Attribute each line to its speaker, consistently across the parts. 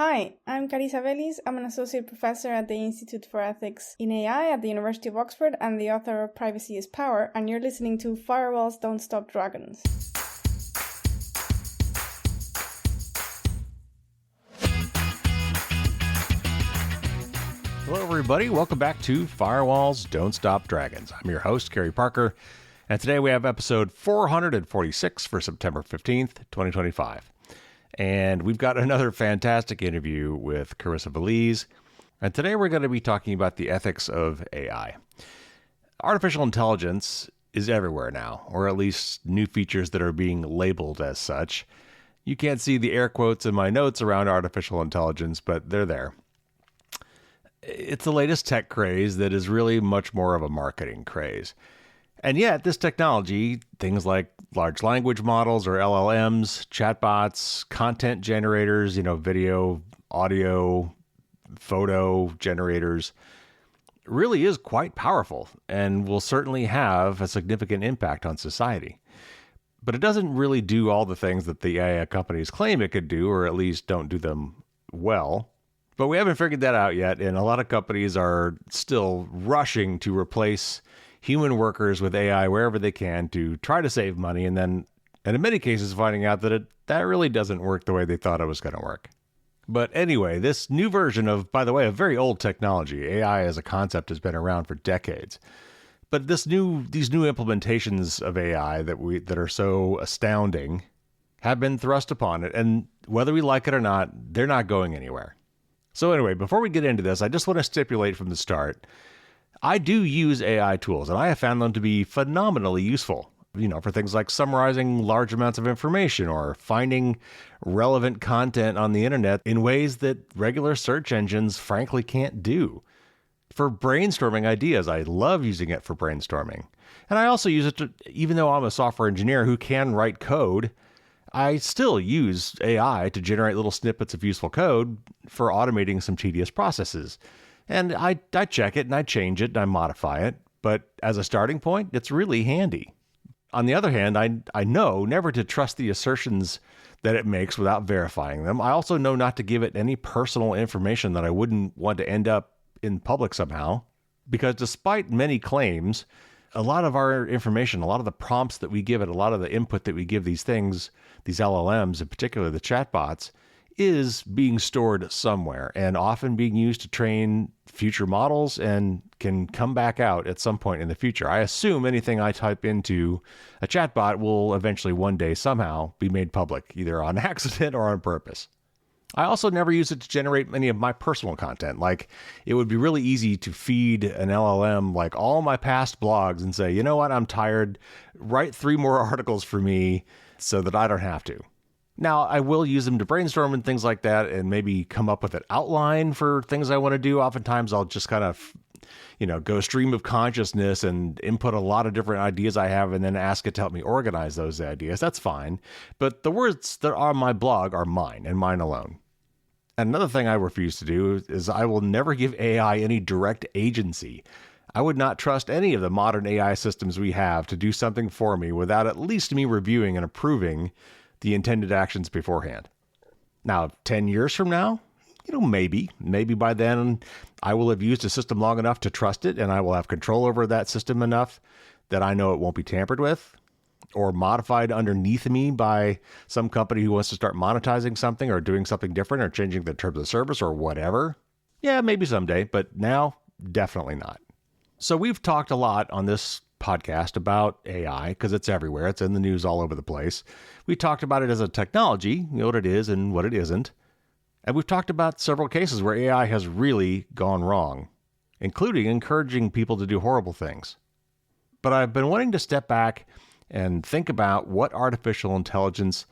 Speaker 1: Hi, I'm Carissa Véliz. I'm an associate professor at the Institute for Ethics in AI at the University of Oxford and the author of Privacy is Power, and you're listening to Firewalls Don't Stop Dragons.
Speaker 2: Hello, everybody. Welcome back to Firewalls Don't Stop Dragons. I'm your host, Kerry Parker, and today we have episode 446 for September 15th, 2025. And we've got another fantastic interview with Carissa Véliz, and today we're going to be talking about the ethics of AI. Artificial intelligence is everywhere now, or at least new features that are being labeled as such. You can't see the air quotes in my notes around artificial intelligence, but they're there. It's the latest tech craze that is really much more of a marketing craze. And yet, this technology, things like large language models or LLMs, chatbots, content generators, video, audio, photo generators, really is quite powerful and will certainly have a significant impact on society. But it doesn't really do all the things that the AI companies claim it could do, or at least don't do them well. But we haven't figured that out yet, and a lot of companies are still rushing to replace human workers with AI wherever they can to try to save money, and then, and in many cases, finding out that that really doesn't work the way they thought it was going to work. But anyway, this new version of, by the way, a very old technology, AI as a concept has been around for decades. But these new implementations of AI that are so astounding have been thrust upon it, and whether we like it or not, they're not going anywhere. So anyway, before we get into this, I just want to stipulate from the start, I do use AI tools, and I have found them to be phenomenally useful, for things like summarizing large amounts of information or finding relevant content on the internet in ways that regular search engines frankly can't do. For brainstorming ideas, I love using it for brainstorming. And I also use it to, even though I'm a software engineer who can write code, I still use AI to generate little snippets of useful code for automating some tedious processes. And I check it and I change it and I modify it. But as a starting point, it's really handy. On the other hand, I know never to trust the assertions that it makes without verifying them. I also know not to give it any personal information that I wouldn't want to end up in public somehow. Because despite many claims, a lot of our information, a lot of the prompts that we give it, a lot of the input that we give these things, these LLMs, in particular the chatbots, is being stored somewhere and often being used to train future models and can come back out at some point in the future. I assume anything I type into a chatbot will eventually one day somehow be made public, either on accident or on purpose. I also never use it to generate any of my personal content. Like, it would be really easy to feed an LLM like all my past blogs and say, you know what, I'm tired, write 3 more articles for me so that I don't have to. Now, I will use them to brainstorm and things like that and maybe come up with an outline for things I want to do. Oftentimes, I'll just kind of, go stream of consciousness and input a lot of different ideas I have and then ask it to help me organize those ideas. That's fine. But the words that are on my blog are mine and mine alone. And another thing I refuse to do is I will never give AI any direct agency. I would not trust any of the modern AI systems we have to do something for me without at least me reviewing and approving the intended actions beforehand. Now, 10 years from now, maybe by then I will have used a system long enough to trust it and I will have control over that system enough that I know it won't be tampered with or modified underneath me by some company who wants to start monetizing something or doing something different or changing the terms of service or whatever. Yeah, maybe someday, but now, definitely not. So we've talked a lot on this podcast about AI because it's everywhere. It's in the news all over the place. We talked about it as a technology, what it is and what it isn't. And we've talked about several cases where AI has really gone wrong, including encouraging people to do horrible things. But I've been wanting to step back and think about what artificial intelligence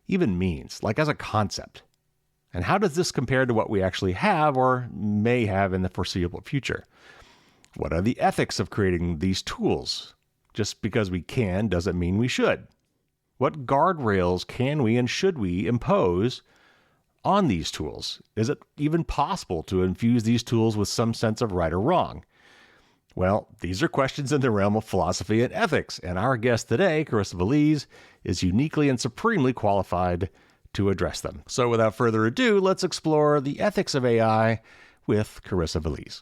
Speaker 2: even means, like as a concept. And how does this compare to what we actually have or may have in the foreseeable future? What are the ethics of creating these tools? Just because we can doesn't mean we should. What guardrails can we and should we impose on these tools? Is it even possible to infuse these tools with some sense of right or wrong? Well, these are questions in the realm of philosophy and ethics, and our guest today, Carissa Véliz, is uniquely and supremely qualified to address them. So without further ado, let's explore the ethics of AI with Carissa Véliz.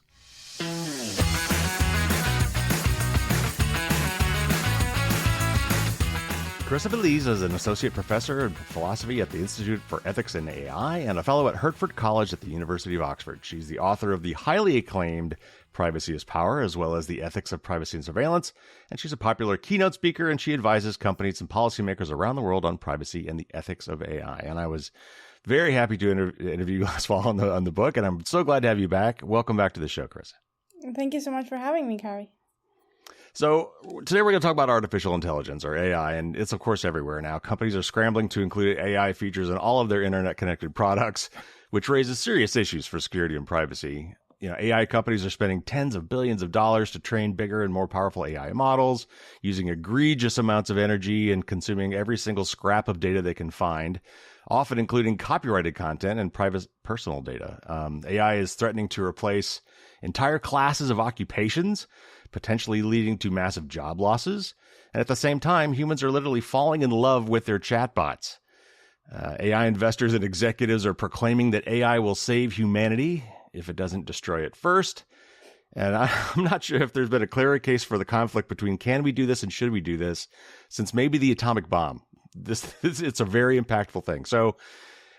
Speaker 2: Carissa Véliz is an associate professor in philosophy at the Institute for Ethics in AI and a fellow at Hertford College at the University of Oxford. She's the author of the highly acclaimed Privacy is Power, as well as the Ethics of Privacy and Surveillance. And she's a popular keynote speaker, and she advises companies and policymakers around the world on privacy and the ethics of AI. And I was very happy to interview you last fall on the book, and I'm so glad to have you back. Welcome back to the show, Carissa.
Speaker 1: Thank you so much for having me, Carrie.
Speaker 2: So today we're going to talk about artificial intelligence, or AI, and it's, of course, everywhere now. Companies are scrambling to include AI features in all of their internet-connected products, which raises serious issues for security and privacy. AI companies are spending tens of billions of dollars to train bigger and more powerful AI models, using egregious amounts of energy and consuming every single scrap of data they can find, often including copyrighted content and private personal data. AI is threatening to replace entire classes of occupations, potentially leading to massive job losses. And at the same time, humans are literally falling in love with their chatbots. AI investors and executives are proclaiming that AI will save humanity if it doesn't destroy it first. And I'm not sure if there's been a clearer case for the conflict between can we do this and should we do this, since maybe the atomic bomb. It's a very impactful thing. So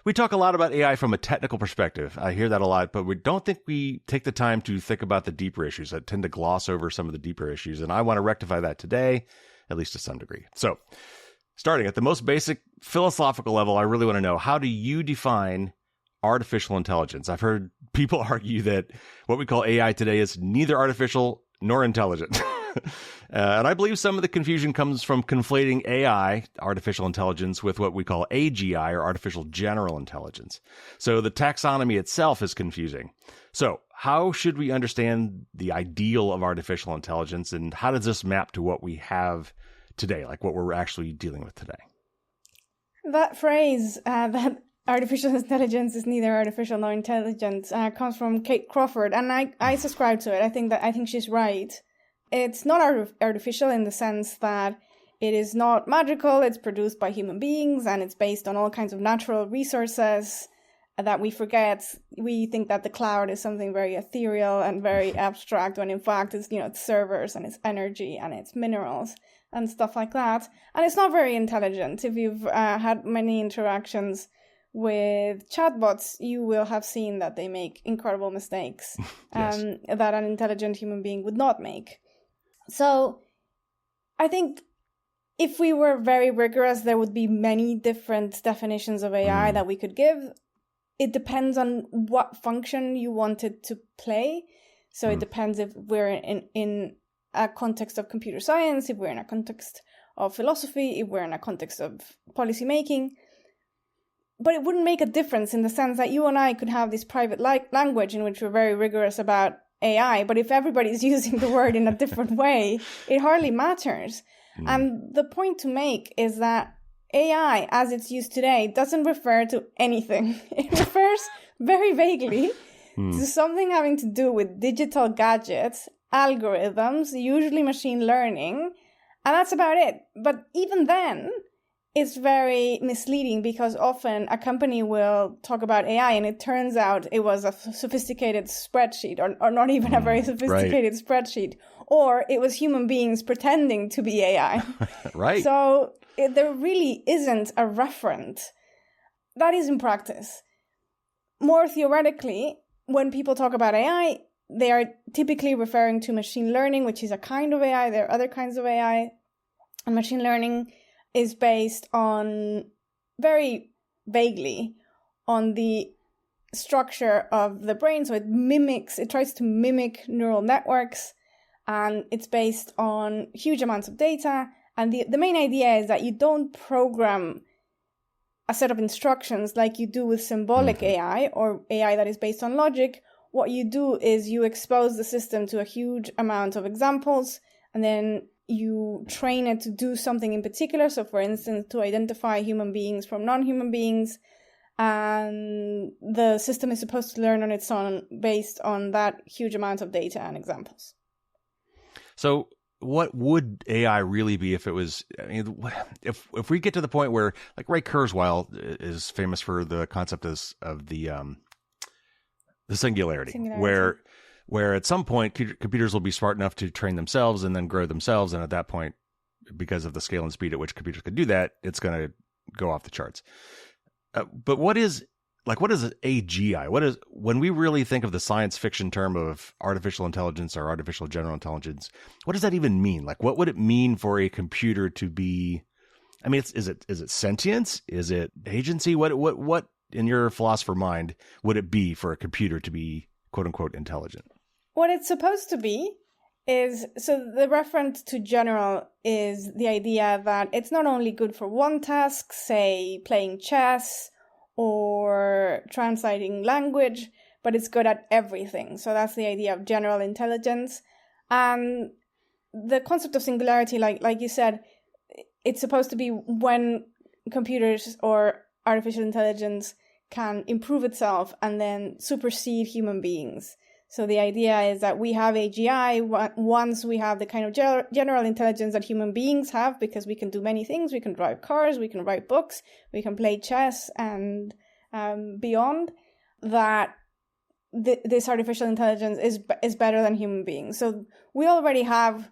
Speaker 2: we talk a lot about AI from a technical perspective. I hear that a lot, but we don't think we take the time to think about the deeper issues. I tend to gloss over some of the deeper issues, and I want to rectify that today, at least to some degree. So starting at the most basic philosophical level, I really want to know, how do you define artificial intelligence? I've heard people argue that what we call AI today is neither artificial nor intelligent. And I believe some of the confusion comes from conflating AI, artificial intelligence, with what we call AGI, or artificial general intelligence. So the taxonomy itself is confusing. So how should we understand the ideal of artificial intelligence, and how does this map to what we have today, like what we're actually dealing with today?
Speaker 1: That phrase, that artificial intelligence is neither artificial nor intelligent, comes from Kate Crawford, and I subscribe to it. I think she's right. It's not artificial in the sense that it is not magical. It's produced by human beings, and it's based on all kinds of natural resources that we forget. We think that the cloud is something very ethereal and very abstract, when in fact it's servers and it's energy and it's minerals and stuff like that. And it's not very intelligent. If you've had many interactions with chatbots, you will have seen that they make incredible mistakes yes. That an intelligent human being would not make. So I think if we were very rigorous, there would be many different definitions of AI that we could give. It depends on what function you want it to play. So it depends if we're in a context of computer science, if we're in a context of philosophy, if we're in a context of policy making. But it wouldn't make a difference in the sense that you and I could have this private language in which we're very rigorous about AI, but if everybody's using the word in a different way, it hardly matters. And the point to make is that AI, as it's used today, doesn't refer to anything. It refers very vaguely to something having to do with digital gadgets, algorithms, usually machine learning, and that's about it. But even then, it's very misleading, because often a company will talk about AI and it turns out it was a sophisticated spreadsheet, or not even a very sophisticated spreadsheet, or it was human beings pretending to be AI.
Speaker 2: Right.
Speaker 1: So there really isn't a referent. That is in practice. More theoretically, when people talk about AI, they are typically referring to machine learning, which is a kind of AI. There are other kinds of AI. And machine learning is based on, very vaguely, on the structure of the brain. So it tries to mimic neural networks, and it's based on huge amounts of data. And the main idea is that you don't program a set of instructions like you do with symbolic AI, or AI that is based on logic. What you do is you expose the system to a huge amount of examples, and then you train it to do something in particular. So, for instance, to identify human beings from non-human beings. And the system is supposed to learn on its own based on that huge amount of data and examples.
Speaker 2: So what would AI really be if it was? I mean, if we get to the point where, like, Ray Kurzweil is famous for the concept of the singularity, where at some point computers will be smart enough to train themselves and then grow themselves, and at that point, because of the scale and speed at which computers could do that, it's going to go off the charts. But what is AGI? When we really think of the science fiction term of artificial intelligence or artificial general intelligence, what does that even mean? Like, what would it mean for a computer to be? I mean, is it sentience? Is it agency? What in your philosopher mind would it be for a computer to be quote unquote intelligent?
Speaker 1: What it's supposed to be is, so the reference to general is the idea that it's not only good for one task, say playing chess or translating language, but it's good at everything. So that's the idea of general intelligence. And the concept of singularity, like you said, it's supposed to be when computers or artificial intelligence can improve itself and then supersede human beings. So the idea is that we have AGI once we have the kind of general intelligence that human beings have, because we can do many things. We can drive cars, we can write books, we can play chess and beyond, that this artificial intelligence is better than human beings. So we already have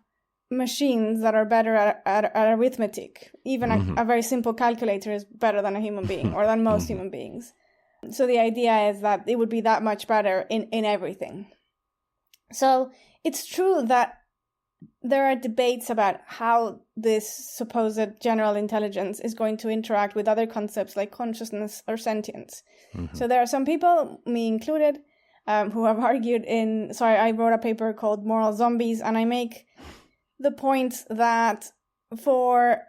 Speaker 1: machines that are better at arithmetic. Even a very simple calculator is better than a human being or than most human beings. So the idea is that it would be that much better in everything. So it's true that there are debates about how this supposed general intelligence is going to interact with other concepts like consciousness or sentience. So there are some people, me included, who have argued I wrote a paper called Moral Zombies, and I make the point that for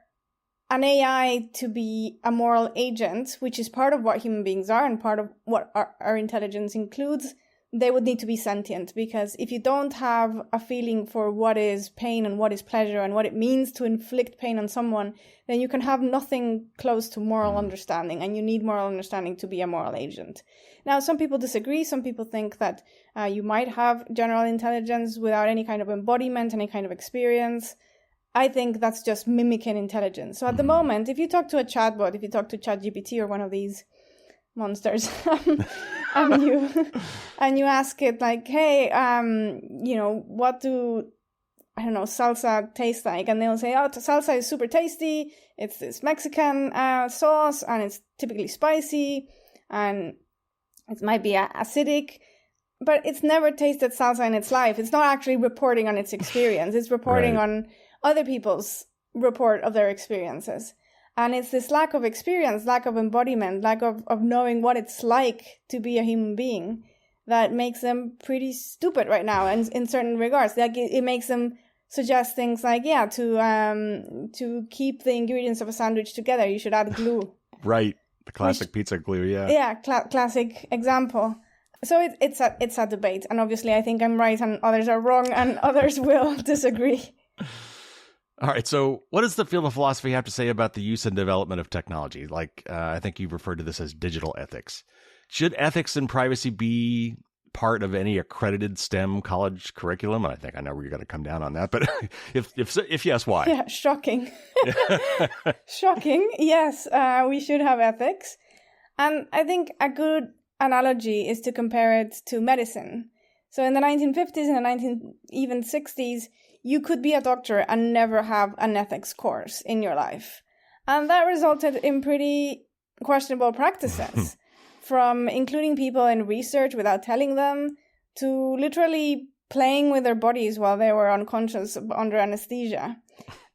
Speaker 1: an AI to be a moral agent, which is part of what human beings are and part of what our intelligence includes, they would need to be sentient. Because if you don't have a feeling for what is pain and what is pleasure and what it means to inflict pain on someone, then you can have nothing close to moral understanding, and you need moral understanding to be a moral agent. Now, some people disagree. Some people think that you might have general intelligence without any kind of embodiment, any kind of experience. I think that's just mimicking intelligence. So at the moment, if you talk to a chatbot, if you talk to ChatGPT or one of these monsters, and you ask it like, hey, what do, I don't know, salsa taste like? And they'll say, oh, salsa is super tasty. It's this Mexican sauce, and it's typically spicy, and it might be acidic. But it's never tasted salsa in its life. It's not actually reporting on its experience. It's reporting on other people's report of their experiences. And it's this lack of experience, lack of embodiment, lack of knowing what it's like to be a human being that makes them pretty stupid right now in certain regards. Like it makes them suggest things like, to keep the ingredients of a sandwich together, you should add glue.
Speaker 2: Right. The classic pizza glue, yeah.
Speaker 1: Yeah, classic example. So it's a debate. And obviously I think I'm right and others are wrong and others will disagree.
Speaker 2: All right. So what does the field of philosophy have to say about the use and development of technology? Like, I think you've referred to this as digital ethics. Should ethics and privacy be part of any accredited STEM college curriculum? And I think I know where you're going to come down on that, but if yes, why?
Speaker 1: Yeah, shocking. Shocking. Yes, we should have ethics. And I think a good analogy is to compare it to medicine. So in the 1950s and even 60s, you could be a doctor and never have an ethics course in your life. And that resulted in pretty questionable practices, from including people in research without telling them, to literally playing with their bodies while they were unconscious under anesthesia.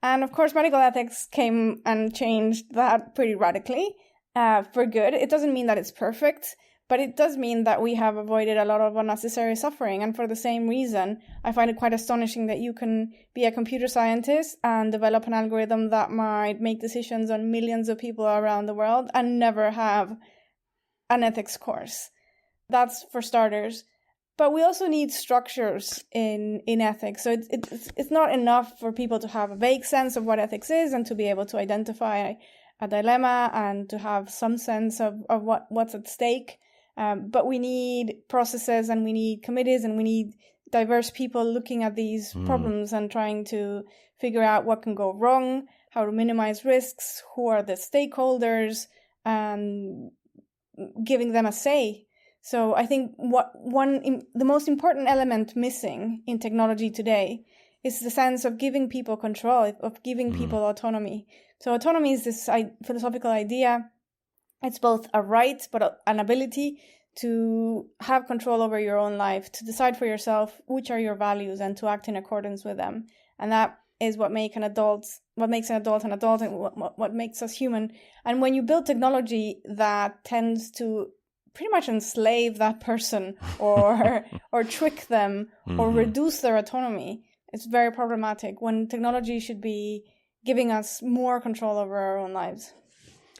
Speaker 1: And of course, medical ethics came and changed that pretty radically, for good. It doesn't mean that it's perfect, but it does mean that we have avoided a lot of unnecessary suffering. And for the same reason, I find it quite astonishing that you can be a computer scientist and develop an algorithm that might make decisions on millions of people around the world and never have an ethics course. That's for starters. But we also need structures in ethics. So it's not enough for people to have a vague sense of what ethics is and to be able to identify a dilemma and to have some sense of what's at stake. But we need processes and we need committees and we need diverse people looking at these problems and trying to figure out what can go wrong, how to minimize risks, who are the stakeholders, and giving them a say. So I think the most important element missing in technology today is the sense of giving people control, of giving people autonomy. So autonomy is this philosophical idea. It's both a right, but an ability to have control over your own life, to decide for yourself which are your values and to act in accordance with them. And that is what makes an adult an adult, and what makes us human. And when you build technology that tends to pretty much enslave that person or trick them or reduce their autonomy, it's very problematic when technology should be giving us more control over our own lives.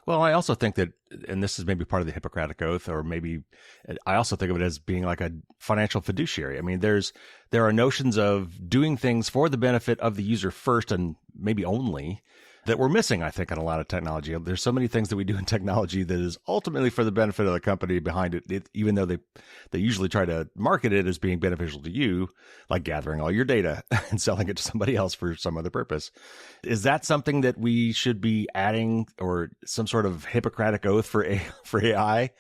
Speaker 2: Well, I also think that, and this is maybe part of the Hippocratic Oath, or maybe I also think of it as being like a financial fiduciary. I mean, there are notions of doing things for the benefit of the user first and maybe only that we're missing, I think, in a lot of technology. There's so many things that we do in technology that is ultimately for the benefit of the company behind it, even though they usually try to market it as being beneficial to you, like gathering all your data and selling it to somebody else for some other purpose. Is that something that we should be adding, or some sort of Hippocratic Oath for AI?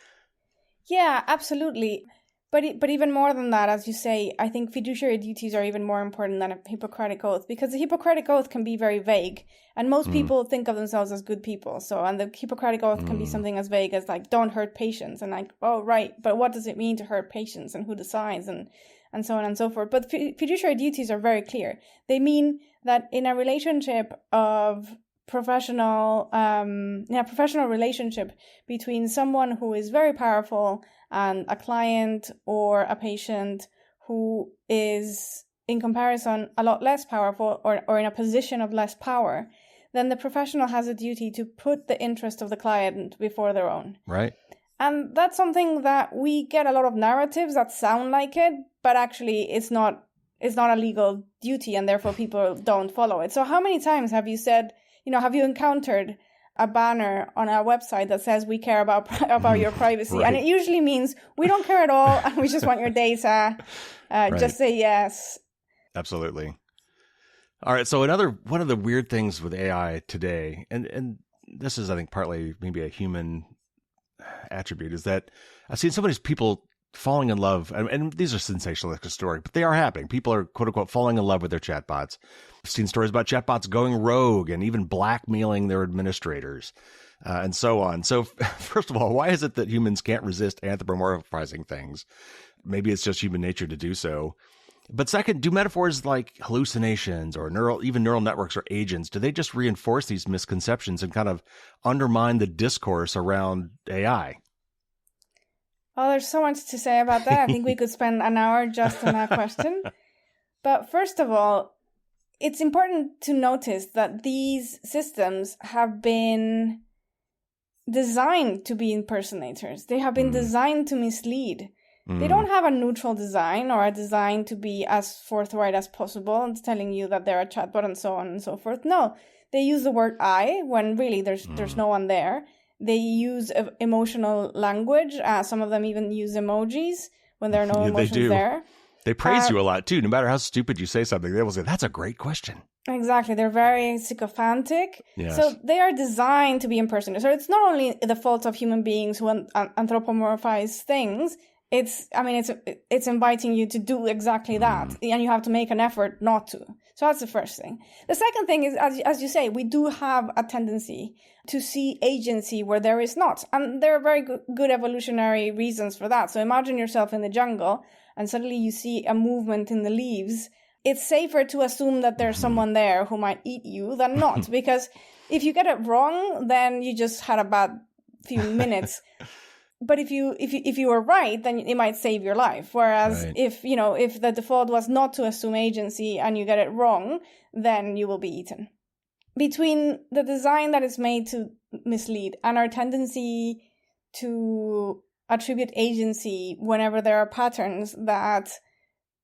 Speaker 1: Yeah, absolutely. But even more than that, as you say, I think fiduciary duties are even more important than a Hippocratic Oath, because the Hippocratic Oath can be very vague, and most people think of themselves as good people. So, and the Hippocratic Oath can be something as vague as like, don't hurt patients, and like, oh, right, but what does it mean to hurt patients, and who decides, and so on and so forth. But fiduciary duties are very clear. They mean that in a relationship of professional relationship between someone who is very powerful and a client or a patient who is, in comparison, a lot less powerful or in a position of less power, then the professional has a duty to put the interest of the client before their own.
Speaker 2: Right.
Speaker 1: And that's something that we get a lot of narratives that sound like it, but actually it's not a legal duty, and therefore people don't follow it. So how many times have you said, have you encountered a banner on our website that says we care about your privacy? Right. And it usually means we don't care at all and we just want your data. Right. Just say yes.
Speaker 2: Absolutely. All right. So one of the weird things with AI today, and this is, I think, partly maybe a human attribute, is that I've seen so many people falling in love, and these are sensationalistic stories, but they are happening. People are, quote unquote, falling in love with their chatbots. I've seen stories about chatbots going rogue and even blackmailing their administrators, and so on. So first of all, why is it that humans can't resist anthropomorphizing things? Maybe it's just human nature to do so. But second, do metaphors like hallucinations or neural networks or agents, do they just reinforce these misconceptions and kind of undermine the discourse around AI?
Speaker 1: Well, there's so much to say about that. I think we could spend an hour just on that question. But first of all, it's important to notice that these systems have been designed to be impersonators. They have been designed to mislead. They don't have a neutral design or a design to be as forthright as possible and telling you that they're a chatbot and so on and so forth. No, they use the word I when really there's no one there. They use emotional language. Some of them even use emojis when there are no emotions there.
Speaker 2: They praise you a lot, too. No matter how stupid you say something, they will say, that's a great question.
Speaker 1: Exactly. They're very sycophantic.
Speaker 2: Yes.
Speaker 1: So they are designed to be impersonators. So it's not only the fault of human beings who anthropomorphize things. It's inviting you to do exactly that. And you have to make an effort not to. So that's the first thing. The second thing is, as you say, we do have a tendency to see agency where there is not. And there are very good evolutionary reasons for that. So imagine yourself in the jungle and suddenly you see a movement in the leaves. It's safer to assume that there's someone there who might eat you than not. Because if you get it wrong, then you just had a bad few minutes. But if you were right, then it might save your life. Whereas if the default was not to assume agency and you get it wrong, then you will be eaten. Between the design that is made to mislead and our tendency to attribute agency whenever there are patterns that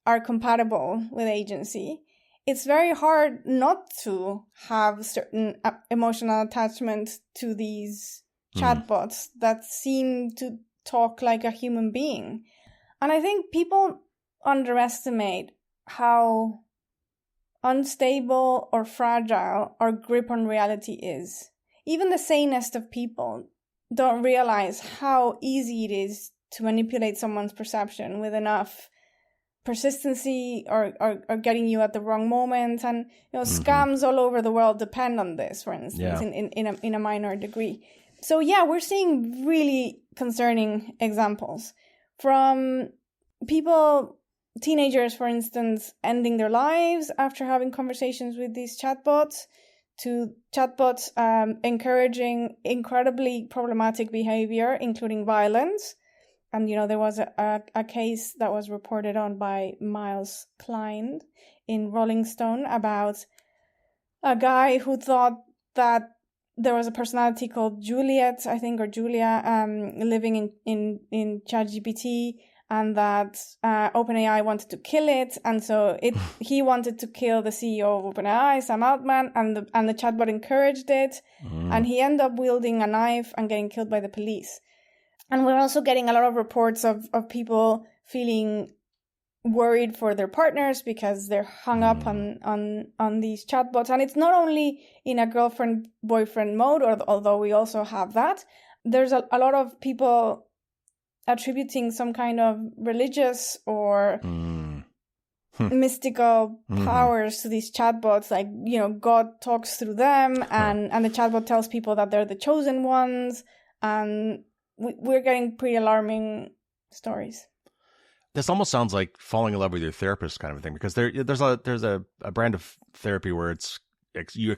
Speaker 1: are compatible with agency, it's very hard not to have certain emotional attachment to these chatbots that seem to talk like a human being. And I think people underestimate how unstable or fragile our grip on reality is. Even the sanest of people don't realize how easy it is to manipulate someone's perception with enough persistency or getting you at the wrong moment. And scams all over the world depend on this, for instance, in a minor degree. So yeah, we're seeing really concerning examples from people, teenagers, for instance, ending their lives after having conversations with these chatbots, to chatbots encouraging incredibly problematic behavior, including violence. And, there was a case that was reported on by Miles Klein in Rolling Stone about a guy who thought that there was a personality called Juliet, I think, or Julia, living in ChatGPT, and that OpenAI wanted to kill it. And so he wanted to kill the CEO of OpenAI, Sam Altman, and the chatbot encouraged it. And he ended up wielding a knife and getting killed by the police. And we're also getting a lot of reports of people feeling worried for their partners because they're hung up on these chatbots. And it's not only in a girlfriend-boyfriend mode, although we also have that. There's a lot of people attributing some kind of religious or mystical powers to these chatbots. Like, God talks through them, and the chatbot tells people that they're the chosen ones. And we're getting pretty alarming stories.
Speaker 2: This almost sounds like falling in love with your therapist kind of a thing, because there's a brand of therapy where you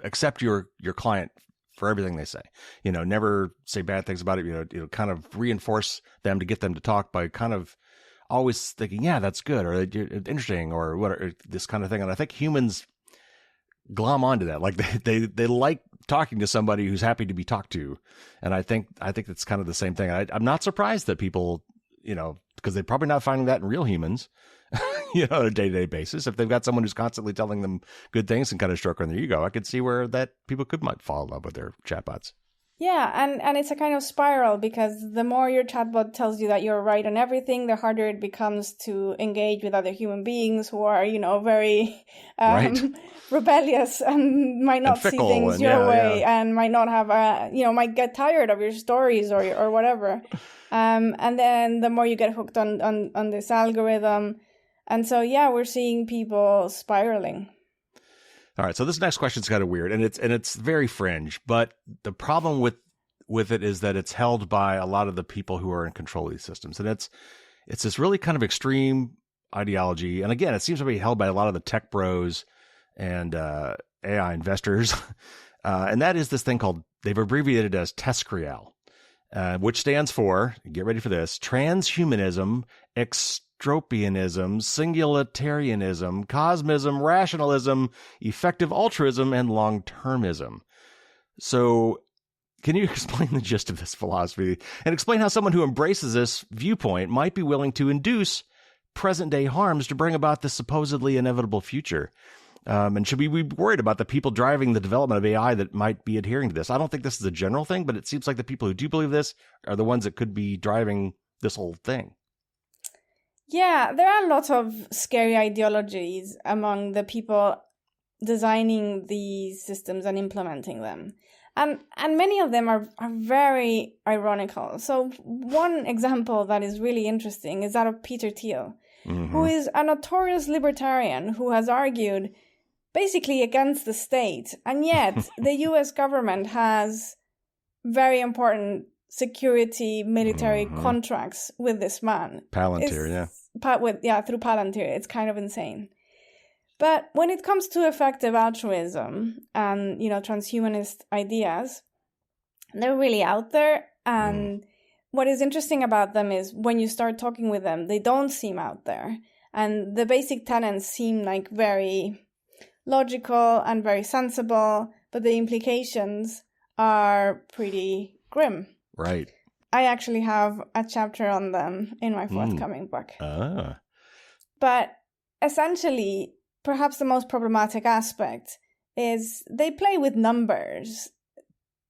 Speaker 2: accept your client for everything they say. Never say bad things about it. Kind of reinforce them to get them to talk by kind of always thinking, yeah, that's good, or interesting, or what, this kind of thing. And I think humans glom onto that. Like they like talking to somebody who's happy to be talked to. And I think it's kind of the same thing. I'm not surprised that people, because they're probably not finding that in real humans, on a day-to-day basis. If they've got someone who's constantly telling them good things and kind of stroking their ego, I could see where that people might fall in love with their chatbots.
Speaker 1: Yeah, and it's a kind of spiral, because the more your chatbot tells you that you're right on everything, the harder it becomes to engage with other human beings who are, very rebellious and might not see things your way, and might not have might get tired of your stories or whatever. And then the more you get hooked on this algorithm. And so, yeah, we're seeing people spiraling.
Speaker 2: All right, so this next question is kind of weird, and it's very fringe, but the problem with it is that it's held by a lot of the people who are in control of these systems, and it's this really kind of extreme ideology, and again, it seems to be held by a lot of the tech bros and AI investors, and that is this thing called, they've abbreviated it as TESCREAL, which stands for, get ready for this, transhumanism, extropianism, singularitarianism, cosmism, rationalism, effective altruism, and long-termism. So can you explain the gist of this philosophy and explain how someone who embraces this viewpoint might be willing to induce present-day harms to bring about this supposedly inevitable future? And should we be worried about the people driving the development of AI that might be adhering to this? I don't think this is a general thing, but it seems like the people who do believe this are the ones that could be driving this whole thing.
Speaker 1: Yeah, there are lots of scary ideologies among the people designing these systems and implementing them. And many of them are very ironical. So one example that is really interesting is that of Peter Thiel, who is a notorious libertarian who has argued basically against the state. And yet the US government has very important security military contracts with this man.
Speaker 2: Palantir,
Speaker 1: through Palantir. It's kind of insane. But when it comes to effective altruism and, transhumanist ideas, they're really out there. And what is interesting about them is when you start talking with them, they don't seem out there. And the basic tenets seem like very logical and very sensible, but the implications are pretty grim.
Speaker 2: Right.
Speaker 1: I actually have a chapter on them in my forthcoming book. But essentially, perhaps the most problematic aspect is they play with numbers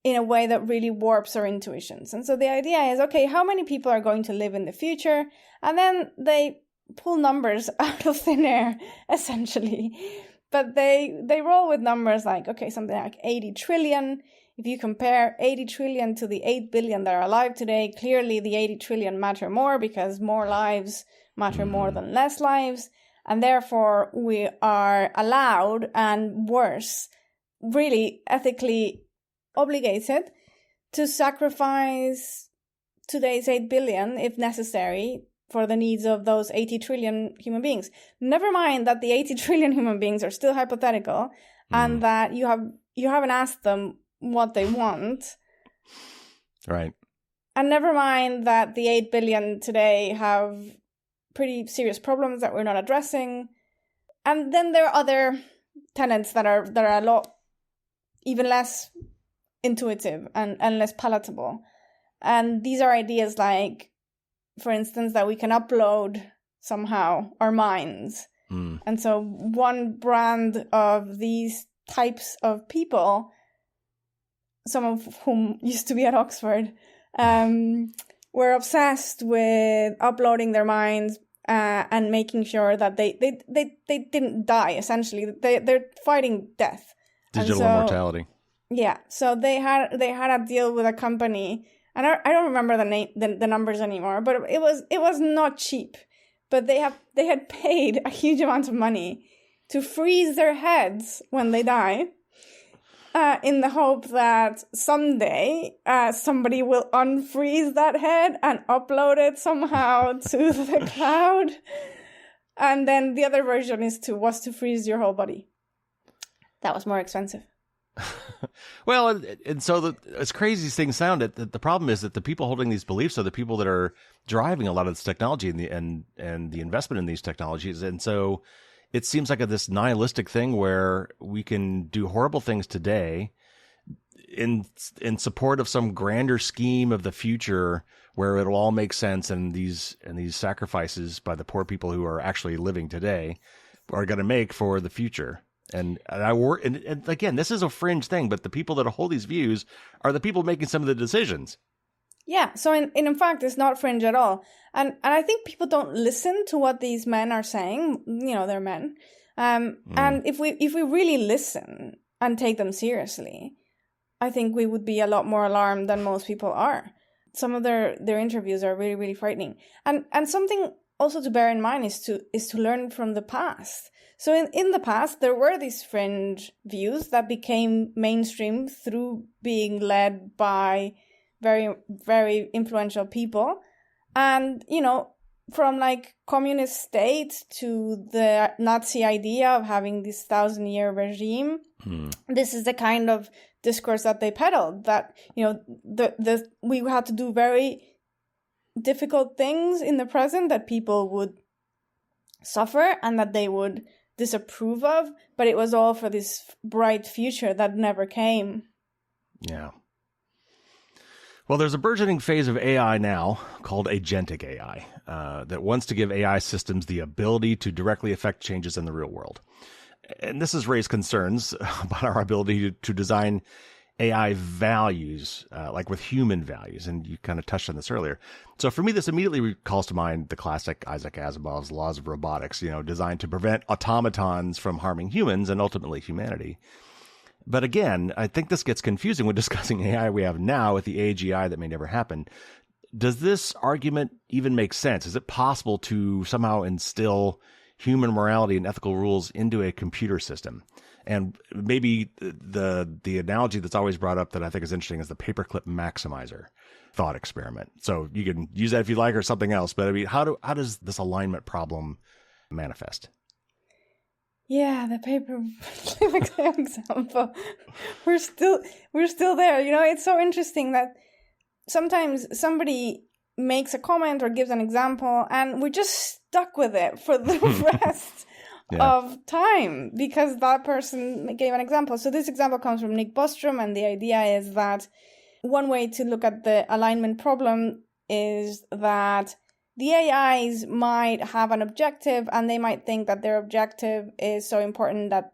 Speaker 1: in a way that really warps our intuitions. And so the idea is, okay, how many people are going to live in the future? And then they pull numbers out of thin air, essentially. But they roll with numbers like, okay, something like 80 trillion. If you compare 80 trillion to the 8 billion that are alive today, clearly the 80 trillion matter more because more lives matter more than less lives. And therefore, we are allowed, and worse, really ethically obligated to sacrifice today's 8 billion, if necessary, for the needs of those 80 trillion human beings. Never mind that the 80 trillion human beings are still hypothetical and that you haven't asked them what they want.
Speaker 2: Right.
Speaker 1: And never mind that the 8 billion today have pretty serious problems that we're not addressing. And then there are other tenets that are a lot even less intuitive and less palatable. And these are ideas like, for instance, that we can upload somehow our minds. And so one brand of these types of people, some of whom used to be at Oxford, were obsessed with uploading their minds and making sure that they didn't die, essentially. They're fighting death.
Speaker 2: Digital immortality. Yeah.
Speaker 1: So they had a deal with a company, and I don't remember the numbers anymore, but it was not cheap. But they had paid a huge amount of money to freeze their heads when they die, in the hope that someday somebody will unfreeze that head and upload it somehow to the cloud. And then the other version was to freeze your whole body. That was more expensive.
Speaker 2: Well, and so as crazy as things sound, the problem is that the people holding these beliefs are the people that are driving a lot of this technology and the investment in these technologies. And so it seems like this nihilistic thing where we can do horrible things today in support of some grander scheme of the future where it'll all make sense, and these sacrifices by the poor people who are actually living today are going to make for the future. And again, this is a fringe thing, but the people that hold these views are the people making some of the decisions.
Speaker 1: Yeah, so in fact, it's not fringe at all. And I think people don't listen to what these men are saying. You know, they're men. And if we really listen and take them seriously, I think we would be a lot more alarmed than most people are. Some of their interviews are really, really frightening. And something also to bear in mind is to learn from the past. So in the past, there were these fringe views that became mainstream through being led by very, very influential people. And, you know, from like communist state to the Nazi idea of having this 1,000-year regime, this is the kind of discourse that they peddled, that, you know, we had to do very difficult things in the present that people would suffer and that they would disapprove of, but it was all for this bright future that never came.
Speaker 2: Yeah. Well, there's a burgeoning phase of AI now called agentic AI that wants to give AI systems the ability to directly affect changes in the real world. And this has raised concerns about our ability to design AI values, like with human values. And you kind of touched on this earlier. So for me, this immediately calls to mind the classic Isaac Asimov's laws of robotics, you know, designed to prevent automatons from harming humans and ultimately humanity. But again, I think this gets confusing when discussing AI we have now with the AGI that may never happen. Does this argument even make sense? Is it possible to somehow instill human morality and ethical rules into a computer system? And maybe the analogy that's always brought up that I think is interesting is the paperclip maximizer thought experiment. So you can use that if you like or something else. But I mean, how does this alignment problem manifest?
Speaker 1: Yeah, the paperclip example. We're still there. You know, it's so interesting that sometimes somebody makes a comment or gives an example and we're just stuck with it for the rest of time because that person gave an example. So this example comes from Nick Bostrom, and the idea is that one way to look at the alignment problem is that the AIs might have an objective and they might think that their objective is so important that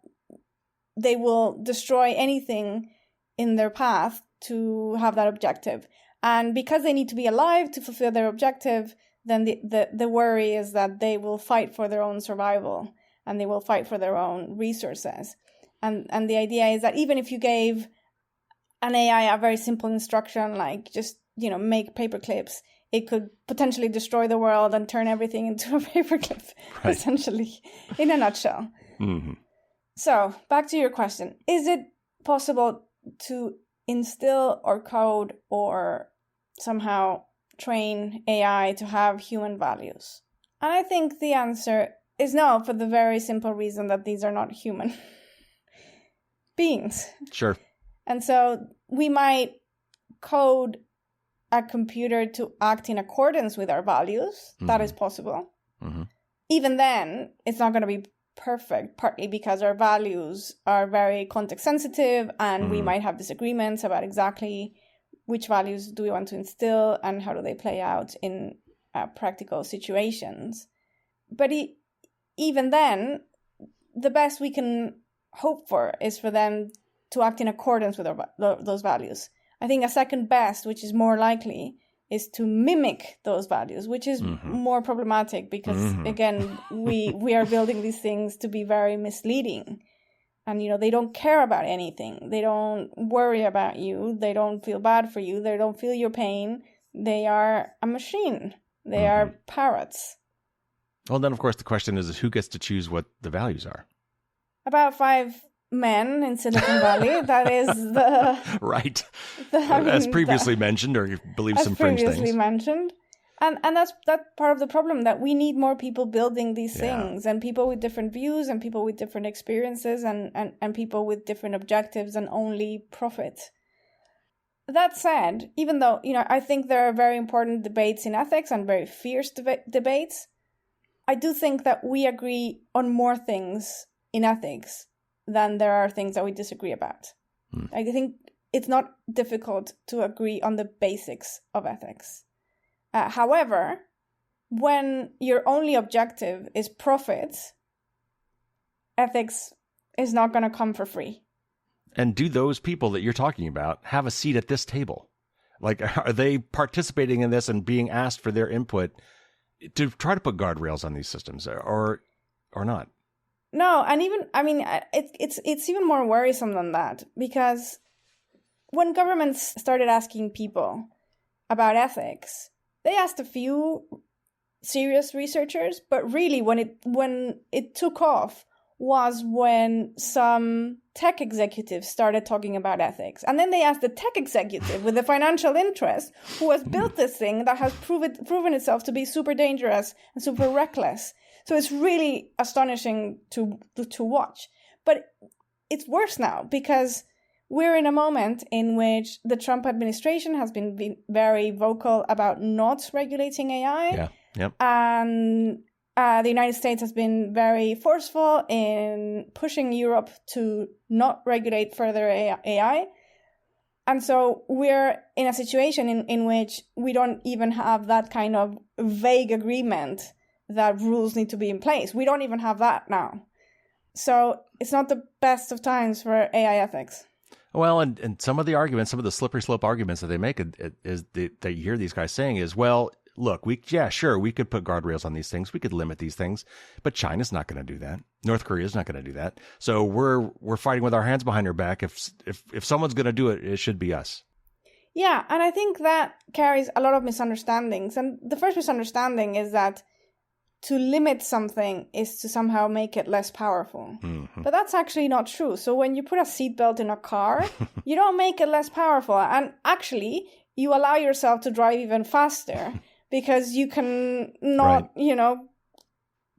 Speaker 1: they will destroy anything in their path to have that objective. And because they need to be alive to fulfill their objective, then the worry is that they will fight for their own survival and they will fight for their own resources. And the idea is that even if you gave an AI a very simple instruction, like just, make paper clips, it could potentially destroy the world and turn everything into a paperclip, right. Essentially, in a nutshell. Mm-hmm. So, back to your question. Is it possible to instill or code or somehow train AI to have human values? And I think the answer is no, for the very simple reason that these are not human beings.
Speaker 2: Sure.
Speaker 1: And so we might code a computer to act in accordance with our values. Mm-hmm. That is possible. Mm-hmm. Even then, it's not going to be perfect, partly because our values are very context sensitive and we might have disagreements about exactly which values do we want to instill and how do they play out in practical situations. But even then, the best we can hope for is for them to act in accordance with those values. I think a second best, which is more likely, is to mimic those values, which is more problematic because, again, we are building these things to be very misleading. And, they don't care about anything. They don't worry about you. They don't feel bad for you. They don't feel your pain. They are a machine. They are parrots.
Speaker 2: Well, then, of course, the question is who gets to choose what the values are?
Speaker 1: About 5 men in Silicon Valley. That is the...
Speaker 2: Right. As previously mentioned, or you believe some fringe things. As previously
Speaker 1: mentioned. And that's part of the problem, that we need more people building these things, and people with different views and people with different experiences and people with different objectives and only profit. That said, even though, I think there are very important debates in ethics and very fierce debates, I do think that we agree on more things in ethics than there are things that we disagree about. I think it's not difficult to agree on the basics of ethics. However, when your only objective is profit, ethics is not going to come for free.
Speaker 2: And do those people that you're talking about have a seat at this table? Like, are they participating in this and being asked for their input to try to put guardrails on these systems, or not?
Speaker 1: No, and even, it's even more worrisome than that, because when governments started asking people about ethics, they asked a few serious researchers, but really when it took off was when some tech executives started talking about ethics. And then they asked the tech executive with the financial interest who has built this thing that has proven itself to be super dangerous and super reckless. So it's really astonishing to watch. But it's worse now because we're in a moment in which the Trump administration has been very vocal about not regulating AI.
Speaker 2: Yeah. Yep.
Speaker 1: And the United States has been very forceful in pushing Europe to not regulate further AI. And so we're in a situation in which we don't even have that kind of vague agreement that rules need to be in place. We don't even have that now. So it's not the best of times for AI ethics.
Speaker 2: Well, and some of the arguments, some of the slippery slope arguments that they make is that you hear these guys saying is, well, look, we could put guardrails on these things. We could limit these things, but China's not going to do that. North Korea's not going to do that. So we're fighting with our hands behind our back. If someone's going to do it, it should be us.
Speaker 1: Yeah, and I think that carries a lot of misunderstandings. And the first misunderstanding is that to limit something is to somehow make it less powerful. Mm-hmm. But that's actually not true. So when you put a seatbelt in a car, you don't make it less powerful. And actually, you allow yourself to drive even faster because you can not,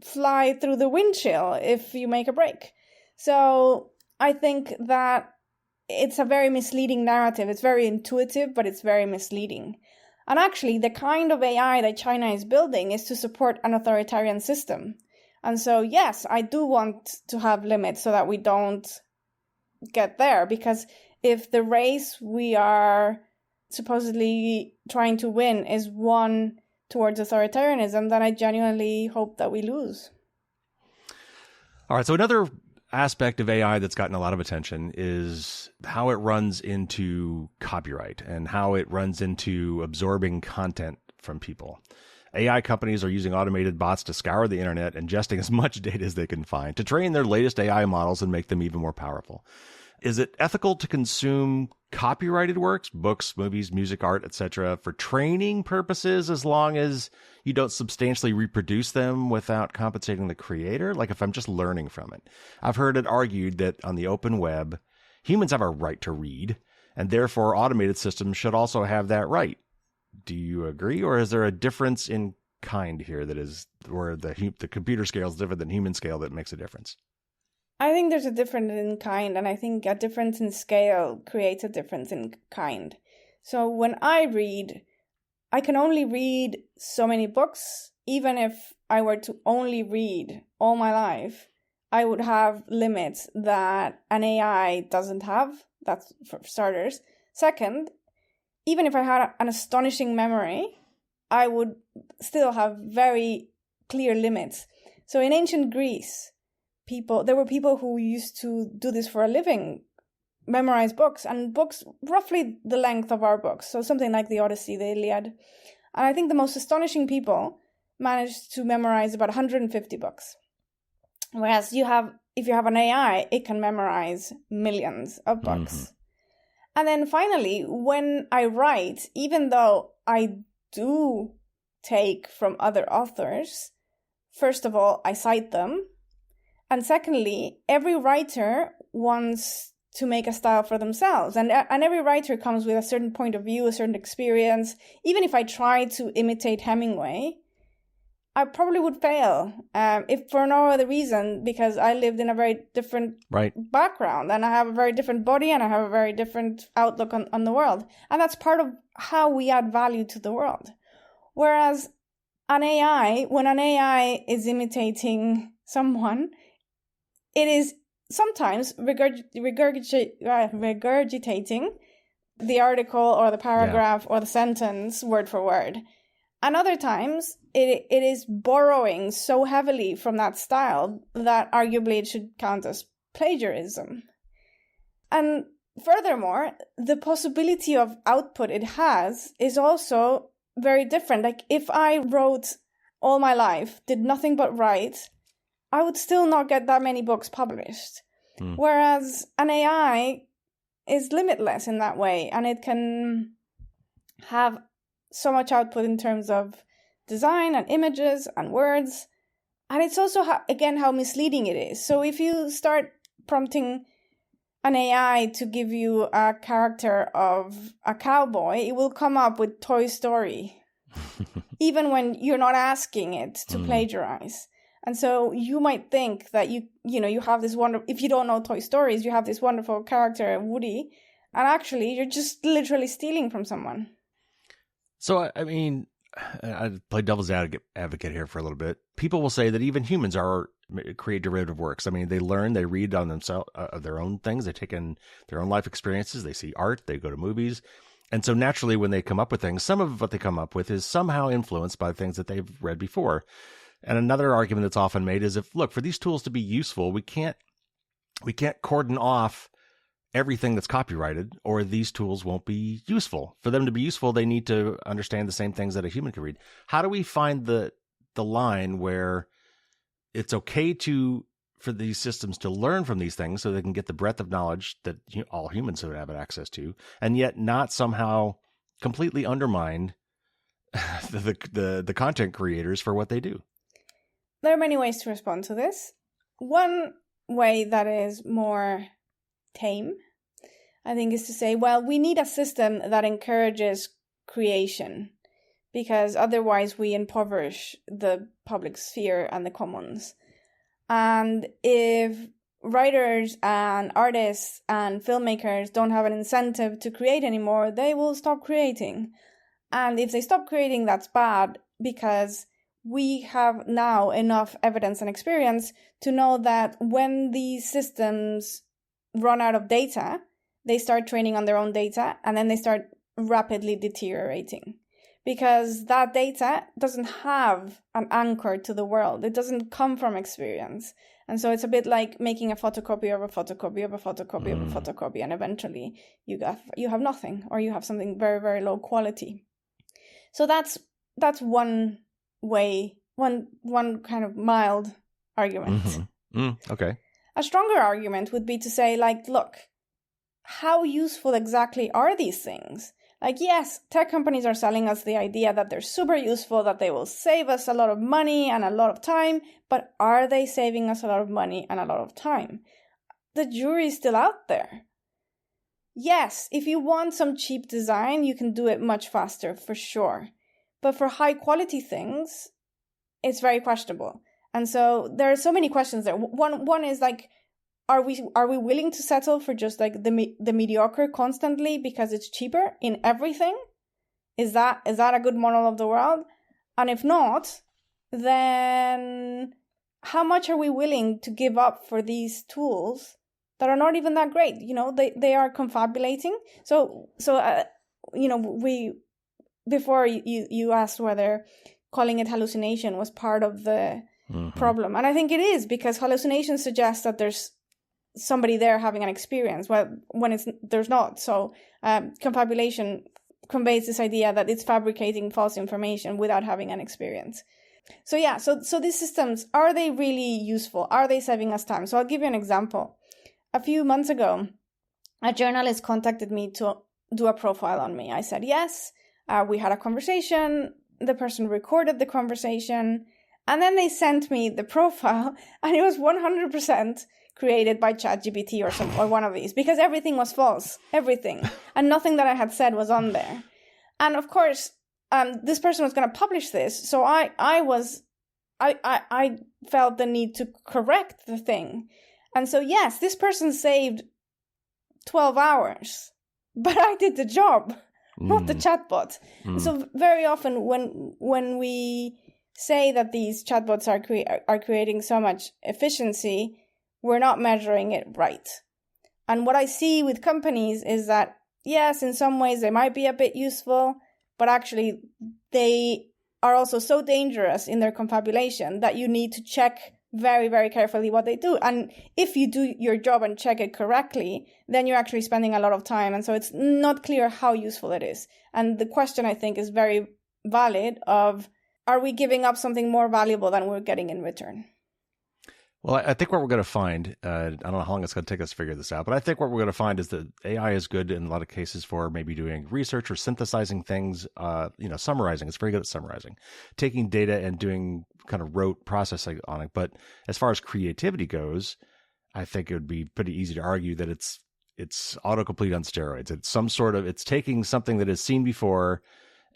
Speaker 1: fly through the windshield if you make a break. So I think that it's a very misleading narrative. It's very intuitive, but it's very misleading. And actually, the kind of AI that China is building is to support an authoritarian system. And so, yes, I do want to have limits so that we don't get there. Because if the race we are supposedly trying to win is one towards authoritarianism, then I genuinely hope that we lose.
Speaker 2: All right, so another aspect of AI that's gotten a lot of attention is how it runs into copyright and how it runs into absorbing content from people. AI companies are using automated bots to scour the internet, ingesting as much data as they can find to train their latest AI models and make them even more powerful. Is it ethical to consume copyrighted works, books, movies, music, art, etc., for training purposes as long as you don't substantially reproduce them without compensating the creator? Like if I'm just learning from it. I've heard it argued that on the open web, humans have a right to read, and therefore automated systems should also have that right. Do you agree, or is there a difference in kind here that is where the computer scale is different than human scale that makes a difference?
Speaker 1: I think there's a difference in kind, and I think a difference in scale creates a difference in kind. So when I read, I can only read so many books. Even if I were to only read all my life, I would have limits that an AI doesn't have. That's for starters. Second, even if I had an astonishing memory, I would still have very clear limits. So in ancient Greece, there were people who used to do this for a living, memorize books, and books roughly the length of our books. So something like the Odyssey, the Iliad. And I think the most astonishing people managed to memorize about 150 books. Whereas if you have an AI, it can memorize millions of books. Mm-hmm. And then finally, when I write, even though I do take from other authors, first of all, I cite them. And secondly, every writer wants to make a style for themselves. And every writer comes with a certain point of view, a certain experience. Even if I try to imitate Hemingway, I probably would fail, if for no other reason, because I lived in a very different background, and I have a very different body, and I have a very different outlook on the world. And that's part of how we add value to the world. Whereas when an AI is imitating someone, it is sometimes regurgitating the article or the paragraph or the sentence word for word. And other times, it is borrowing so heavily from that style that arguably it should count as plagiarism. And furthermore, the possibility of output it has is also very different. Like if I wrote all my life, did nothing but write, I would still not get that many books published. Whereas an AI is limitless in that way, and it can have so much output in terms of design and images and words. And it's also, how misleading it is. So if you start prompting an AI to give you a character of a cowboy, it will come up with Toy Story, even when you're not asking it to plagiarize. And so you might think that you have this wonderful, if you don't know Toy Stories, you have this wonderful character, Woody, and actually you're just literally stealing from someone.
Speaker 2: So, I mean, I play devil's advocate here for a little bit. People will say that even humans create derivative works. I mean, they learn, they read on themselves, their own things. They take in their own life experiences. They see art. They go to movies. And so naturally, when they come up with things, some of what they come up with is somehow influenced by things that they've read before. And another argument that's often made is for these tools to be useful, we can't cordon off everything that's copyrighted, or these tools won't be useful. For them to be useful, they need to understand the same things that a human can read. How do we find the line where it's okay for these systems to learn from these things so they can get the breadth of knowledge that all humans would have access to, and yet not somehow completely undermine the content creators for what they do?
Speaker 1: There are many ways to respond to this. One way that is more tame, I think, is to say, well, we need a system that encourages creation, because otherwise we impoverish the public sphere and the commons. And if writers and artists and filmmakers don't have an incentive to create anymore, they will stop creating. And if they stop creating, that's bad, because we have now enough evidence and experience to know that when these systems run out of data, they start training on their own data, and then they start rapidly deteriorating, because that data doesn't have an anchor to the world. It doesn't come from experience. And so it's a bit like making a photocopy of a photocopy of a photocopy of a photocopy, and eventually you have nothing, or you have something very, very low quality. So that's one one kind of mild argument.
Speaker 2: Okay.
Speaker 1: A stronger argument would be to say, like, look, how useful exactly are these things? Like, yes, tech companies are selling us the idea that they're super useful, that they will save us a lot of money and a lot of time, but are they saving us a lot of money and a lot of time? The jury's still out there. Yes, if you want some cheap design, you can do it much faster, for sure. But for high quality things, it's very questionable. And so there are so many questions there. One is like, are we willing to settle for just like the mediocre constantly because it's cheaper in everything? Is that a good model of the world? And if not, then how much are we willing to give up for these tools that are not even that great? You know, they are confabulating. So you know, before you asked whether calling it hallucination was part of the problem. And I think it is, because hallucination suggests that there's somebody there having an experience, well, when there's not. So confabulation conveys this idea that it's fabricating false information without having an experience. So yeah, so these systems, are they really useful? Are they saving us time? So I'll give you an example. A few months ago, a journalist contacted me to do a profile on me. I said yes. We had a conversation. The person recorded the conversation, and then they sent me the profile, and it was 100% created by ChatGPT or one of these, because everything was false, everything, and nothing that I had said was on there. And of course, this person was going to publish this, so I felt the need to correct the thing. And so yes, this person saved 12 hours, but I did the job, not the chatbot. So very often when we say that these chatbots are creating so much efficiency, we're not measuring it right. And what I see with companies is that, yes, in some ways they might be a bit useful, but actually they are also so dangerous in their confabulation that you need to check very, very carefully what they do. And if you do your job and check it correctly, then you're actually spending a lot of time. And so it's not clear how useful it is. And the question, I think, is very valid of, are we giving up something more valuable than we're getting in return?
Speaker 2: Well, I think what we're going to find, I don't know how long it's going to take us to figure this out, but I think what we're going to find is that AI is good in a lot of cases for maybe doing research or synthesizing things, summarizing. It's very good at summarizing, taking data and doing kind of rote processing on it. But as far as creativity goes, I think it would be pretty easy to argue that it's autocomplete on steroids. It's taking something that is seen before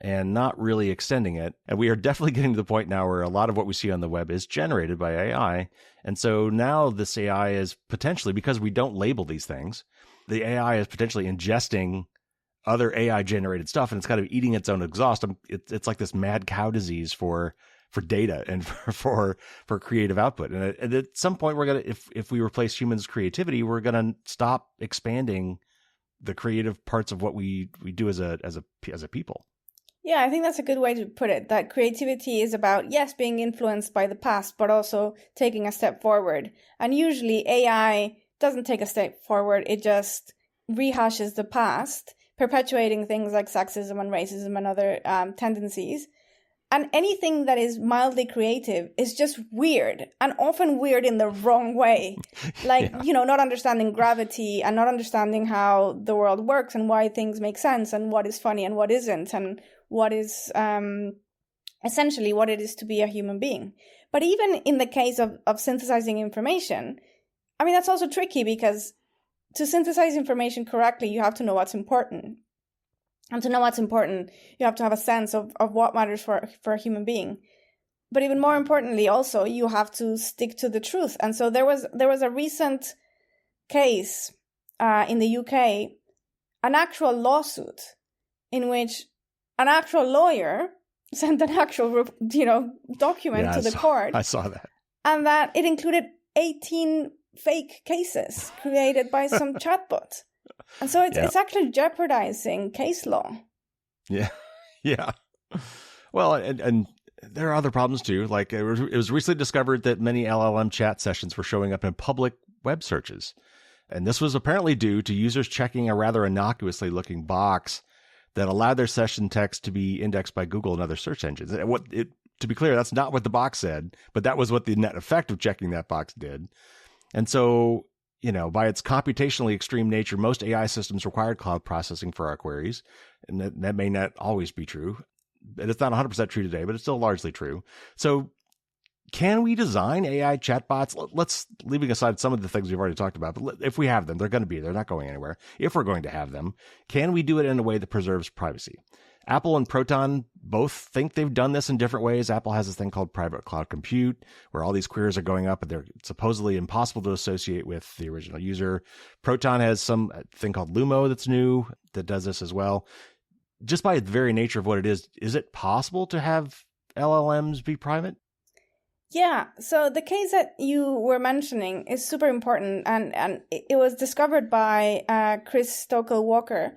Speaker 2: and not really extending it. And we are definitely getting to the point now where a lot of what we see on the web is generated by AI. And so now this AI is potentially, because we don't label these things, the AI is potentially ingesting other AI generated stuff, and it's kind of eating its own exhaust. It's like this mad cow disease for data and for creative output. And at some point, we're going to, if we replace humans' creativity, we're going to stop expanding the creative parts of what we do as a people.
Speaker 1: Yeah, I think that's a good way to put it, that creativity is about, yes, being influenced by the past, but also taking a step forward. And usually AI doesn't take a step forward. It just rehashes the past, perpetuating things like sexism and racism and other tendencies. And anything that is mildly creative is just weird, and often weird in the wrong way. Like, not understanding gravity and not understanding how the world works and why things make sense and what is funny and what isn't, and what is essentially what it is to be a human being. But even in the case of synthesizing information, I mean, that's also tricky, because to synthesize information correctly, you have to know what's important. And to know what's important, you have to have a sense of what matters for a human being. But even more importantly, also, you have to stick to the truth. And so there was a recent case in the UK, an actual lawsuit in which an actual lawyer sent an actual, document to the court.
Speaker 2: I saw that.
Speaker 1: And that it included 18 fake cases created by some chatbot. And so it's actually jeopardizing case law.
Speaker 2: Yeah. Yeah. Well, and there are other problems too. Like it was recently discovered that many LLM chat sessions were showing up in public web searches. And this was apparently due to users checking a rather innocuously looking box that allowed their session text to be indexed by Google and other search engines. And to be clear, that's not what the box said, but that was what the net effect of checking that box did. And so, by its computationally extreme nature, most AI systems require cloud processing for our queries. And that may not always be true. And it's not 100% true today, but it's still largely true. So can we design AI chatbots? Let's, leaving aside some of the things we've already talked about, but if we have them, they're going to be, they're not going anywhere. If we're going to have them, can we do it in a way that preserves privacy? Apple and Proton both think they've done this in different ways. Apple has this thing called private cloud compute, where all these queries are going up, and they're supposedly impossible to associate with the original user. Proton has some thing called Lumo that's new that does this as well. Just by the very nature of what it is it possible to have LLMs be private?
Speaker 1: Yeah, so the case that you were mentioning is super important, and it was discovered by Chris Stokely-Walker.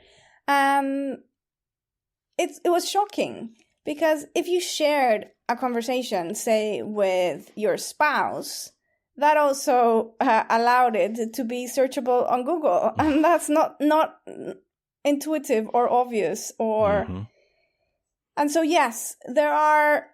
Speaker 1: It was shocking, because if you shared a conversation, say, with your spouse, that also allowed it to be searchable on Google, and that's not intuitive or obvious, or... Mm-hmm. And so, yes, there are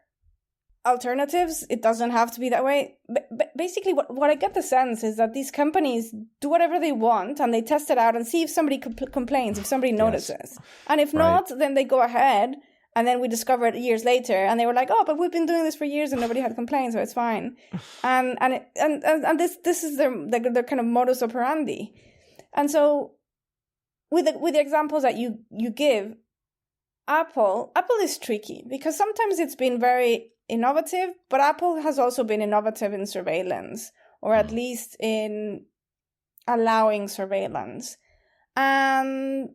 Speaker 1: alternatives. It doesn't have to be that way. But basically, what I get the sense is that these companies do whatever they want, and they test it out and see if somebody complains, if somebody notices. Yes. And if not, then they go ahead, and then we discover it years later, and they were like, oh, but we've been doing this for years and nobody had complaints, so it's fine. And this is their kind of modus operandi. And so with the examples that you give, Apple is tricky, because sometimes it's been very innovative, but Apple has also been innovative in surveillance, or at least in allowing surveillance. And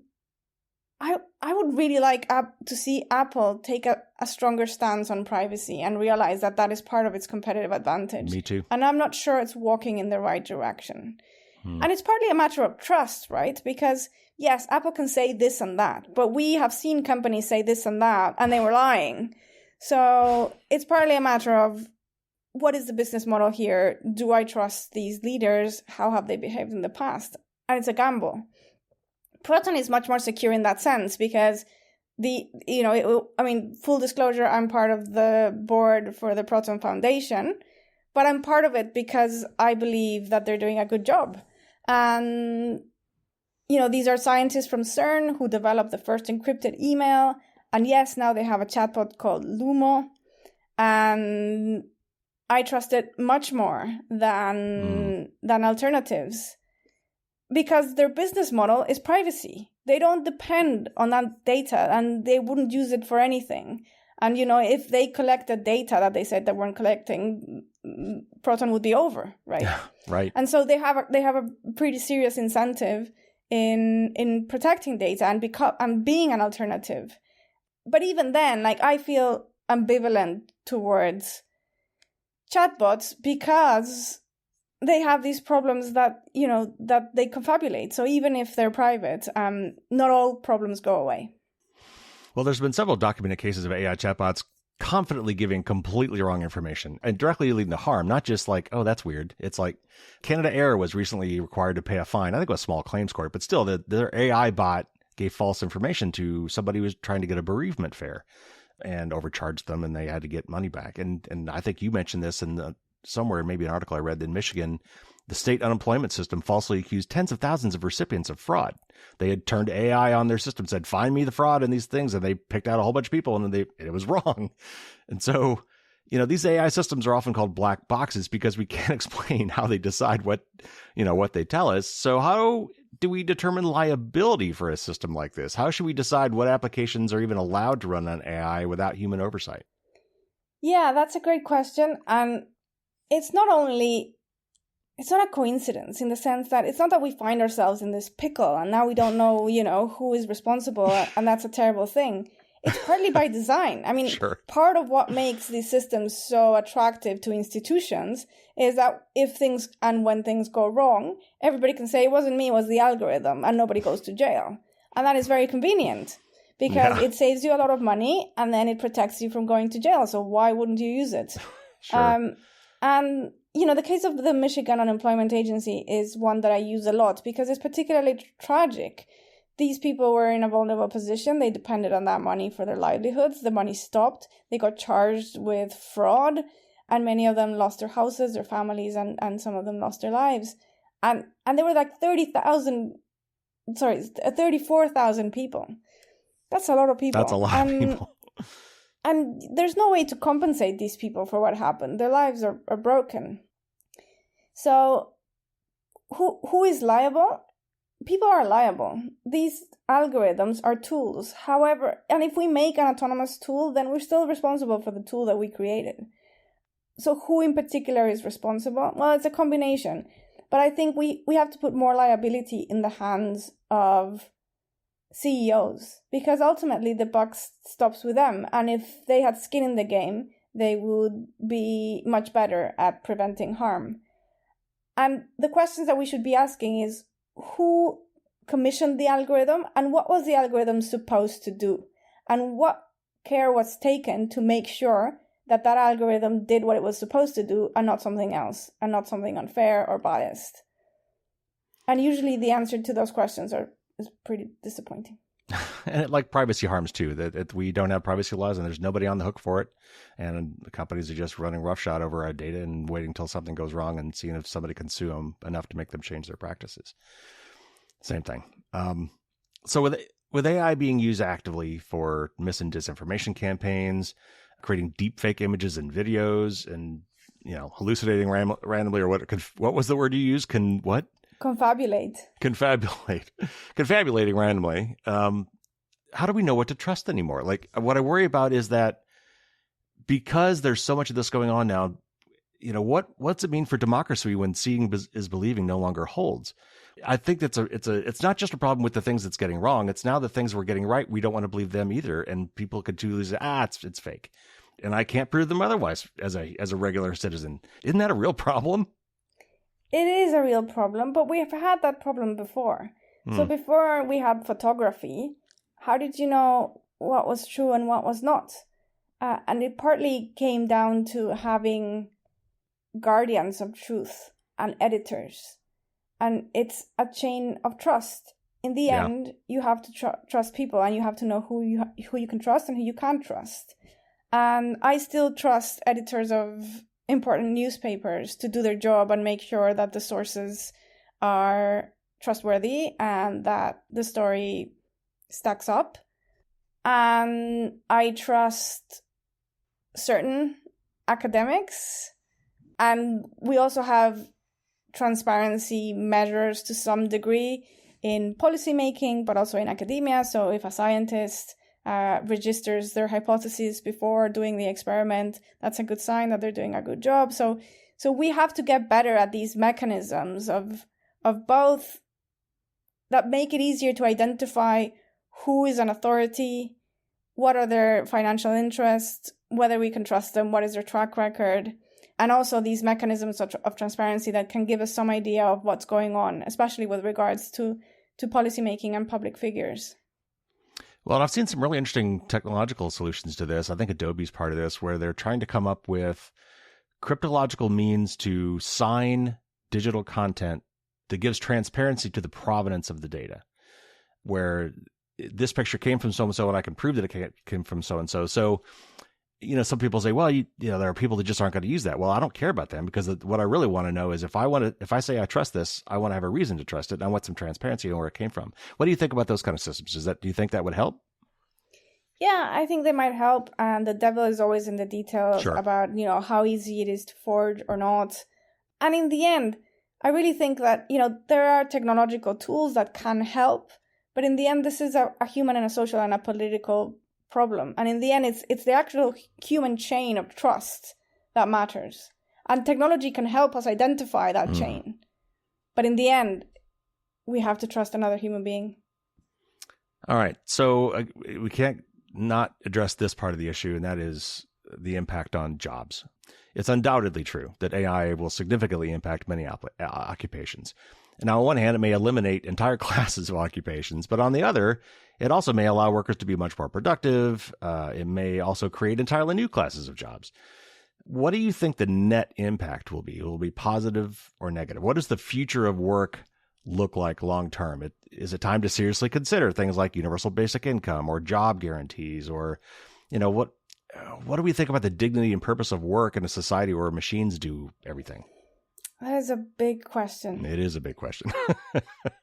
Speaker 1: I would really like to see Apple take a stronger stance on privacy and realize that is part of its competitive advantage.
Speaker 2: Me too.
Speaker 1: And I'm not sure it's walking in the right direction. And it's partly a matter of trust, right? Because yes, Apple can say this and that, but we have seen companies say this and that, and they were lying. So it's partly a matter of, what is the business model here? Do I trust these leaders? How have they behaved in the past? And it's a gamble. Proton is much more secure in that sense, because full disclosure, I'm part of the board for the Proton Foundation, but I'm part of it because I believe that they're doing a good job. And, these are scientists from CERN who developed the first encrypted email. And yes, now they have a chatbot called Lumo. And I trust it much more than alternatives, because their business model is privacy. They don't depend on that data, and they wouldn't use it for anything. And, if they collected data that they said they weren't collecting, Proton would be over, right?
Speaker 2: Right.
Speaker 1: And so they have a pretty serious incentive in protecting data and being an alternative. But even then, I feel ambivalent towards chatbots, because they have these problems that they confabulate. So even if they're private, not all problems go away.
Speaker 2: Well, there's been several documented cases of AI chatbots confidently giving completely wrong information and directly leading to harm, not just like, oh, that's weird. It's like Canada Air was recently required to pay a fine. I think it was a small claims court, but still their AI bot gave false information to somebody who was trying to get a bereavement fare and overcharged them, and they had to get money back. And I think you mentioned this in somewhere, maybe an article I read, in Michigan, the state unemployment system falsely accused tens of thousands of recipients of fraud. They had turned AI on their system, said, find me the fraud in these things, and they picked out a whole bunch of people, and it was wrong. And so, these AI systems are often called black boxes because we can't explain how they decide what they tell us. So how do we determine liability for a system like this? How should we decide what applications are even allowed to run on AI without human oversight?
Speaker 1: Yeah, that's a great question. And it's not a coincidence, in the sense that it's not that we find ourselves in this pickle and now we don't know, who is responsible, and that's a terrible thing. It's partly by design. I mean, sure. Part of what makes these systems so attractive to institutions is that when things go wrong, everybody can say, it wasn't me, it was the algorithm, and nobody goes to jail. And that is very convenient, because it saves you a lot of money, and then it protects you from going to jail. So why wouldn't you use it?
Speaker 2: Sure.
Speaker 1: And the case of the Michigan Unemployment Agency is one that I use a lot, because it's particularly tragic. these people were in a vulnerable position. They depended on that money for their livelihoods. The money stopped. They got charged with fraud, and many of them lost their houses, their families, and some of them lost their lives. And there were like 34,000 people. That's a lot of people.
Speaker 2: That's a lot of people.
Speaker 1: And there's no way to compensate these people for what happened. Their lives are broken. So who is liable? People are liable. These algorithms are tools. However, and if we make an autonomous tool, then we're still responsible for the tool that we created. So who in particular is responsible? Well, it's a combination. But I think we have to put more liability in the hands of CEOs, because ultimately the buck stops with them. And if they had skin in the game, they would be much better at preventing harm. And the questions that we should be asking is, who commissioned the algorithm, and what was the algorithm supposed to do? And what care was taken to make sure that algorithm did what it was supposed to do and not something else, and not something unfair or biased? And usually the answer to those questions is pretty disappointing.
Speaker 2: And like privacy harms too, that we don't have privacy laws and there's nobody on the hook for it. And the companies are just running roughshod over our data and waiting until something goes wrong and seeing if somebody can sue them enough to make them change their practices. Same thing. So with AI being used actively for mis and disinformation campaigns, creating deep fake images and videos, and hallucinating randomly, or what was the word you used? Confabulating randomly. How do we know what to trust anymore? Like, what I worry about is that because there's so much of this going on now, what's it mean for democracy when seeing is believing no longer holds? I think it's not just a problem with the things that's getting wrong. It's now the things we're getting right. We don't want to believe them either. And people could choose, it's fake. And I can't prove them otherwise as a regular citizen. Isn't that a real problem?
Speaker 1: It is a real problem, but we have had that problem before. So before we had photography, how did you know what was true and what was not? And it partly came down to having guardians of truth and editors. And it's a chain of trust. In the end, you have to trust people, and you have to know who you can trust and who you can't trust. And I still trust editors of important newspapers to do their job and make sure that the sources are trustworthy and that the story stacks up. And I trust certain academics. And we also have transparency measures to some degree in policymaking, but also in academia. So if a scientist registers their hypotheses before doing the experiment, that's a good sign that they're doing a good job. So we have to get better at these mechanisms of both that make it easier to identify who is an authority, what are their financial interests, whether we can trust them, what is their track record, and also these mechanisms of transparency that can give us some idea of what's going on, especially with regards to policymaking and public figures.
Speaker 2: Well, I've seen some really interesting technological solutions to this. I think Adobe's part of this, where they're trying to come up with cryptological means to sign digital content that gives transparency to the provenance of the data, where this picture came from so-and-so and I can prove that it came from so-and-so. So, some people say, well, there are people that just aren't going to use that. Well, I don't care about them, because what I really want to know is if I say I trust this, I want to have a reason to trust it. And I want some transparency on where it came from. What do you think about those kind of systems? Do you think that would help?
Speaker 1: Yeah, I think they might help. And the devil is always in the details about, how easy it is to forge or not. And in the end, I really think that, there are technological tools that can help. But in the end, this is a human and a social and a political problem. And in the end, it's the actual human chain of trust that matters. And technology can help us identify that chain. But in the end, we have to trust another human being.
Speaker 2: All right. So we can't not address this part of the issue, and that is the impact on jobs. It's undoubtedly true that AI will significantly impact many occupations. And on one hand, it may eliminate entire classes of occupations, but on the other, it also may allow workers to be much more productive. It may also create entirely new classes of jobs. What do you think the net impact will be? Will it be positive or negative? What does the future of work look like long term? Is it time to seriously consider things like universal basic income or job guarantees, or, what do we think about the dignity and purpose of work in a society where machines do everything?
Speaker 1: That is a big question.
Speaker 2: It is a big question.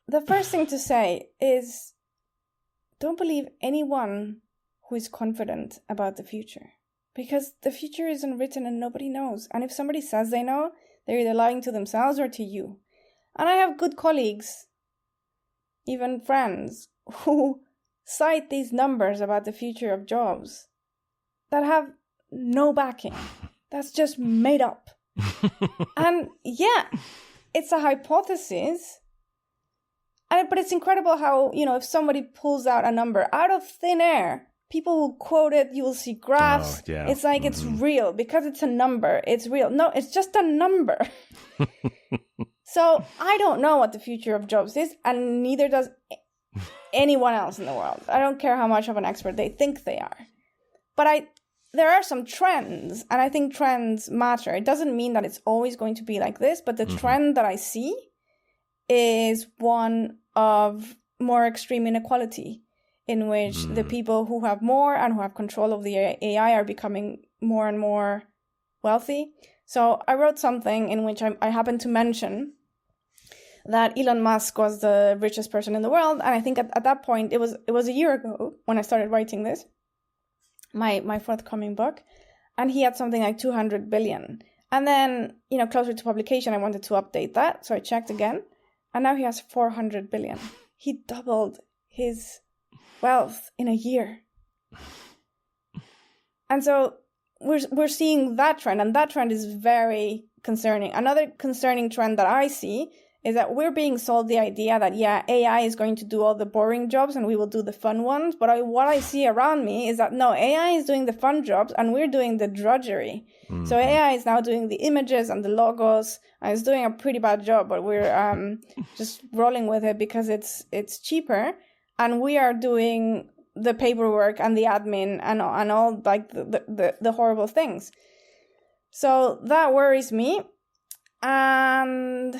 Speaker 1: The first thing to say is, don't believe anyone who is confident about the future, because the future isn't written and nobody knows. And if somebody says they know, they're either lying to themselves or to you. And I have good colleagues, even friends, who cite these numbers about the future of jobs that have no backing. That's just made up. And yeah, it's a hypothesis. But it's incredible how, if somebody pulls out a number out of thin air, people will quote it, you will see graphs.
Speaker 2: Oh, yeah.
Speaker 1: It's like it's real because it's a number. It's real. No, it's just a number. So I don't know what the future of jobs is, and neither does anyone else in the world. I don't care how much of an expert they think they are. But there are some trends, and I think trends matter. It doesn't mean that it's always going to be like this, but the trend that I see is one of more extreme inequality, in which the people who have more and who have control of the AI are becoming more and more wealthy. So I wrote something in which I happened to mention that Elon Musk was the richest person in the world. And I think at that point, it was a year ago when I started writing this, my forthcoming book, and he had something like 200 billion. And then, closer to publication, I wanted to update that. So I checked again, and now he has 400 billion. He doubled his wealth in a year. And so we're seeing that trend, and that trend is very concerning. Another concerning trend that I see is that we're being sold the idea that, AI is going to do all the boring jobs and we will do the fun ones. But what I see around me is that, no, AI is doing the fun jobs and we're doing the drudgery. Mm-hmm. So AI is now doing the images and the logos, and it's doing a pretty bad job, but we're just rolling with it because it's cheaper. And we are doing the paperwork and the admin and all like the horrible things. So that worries me. And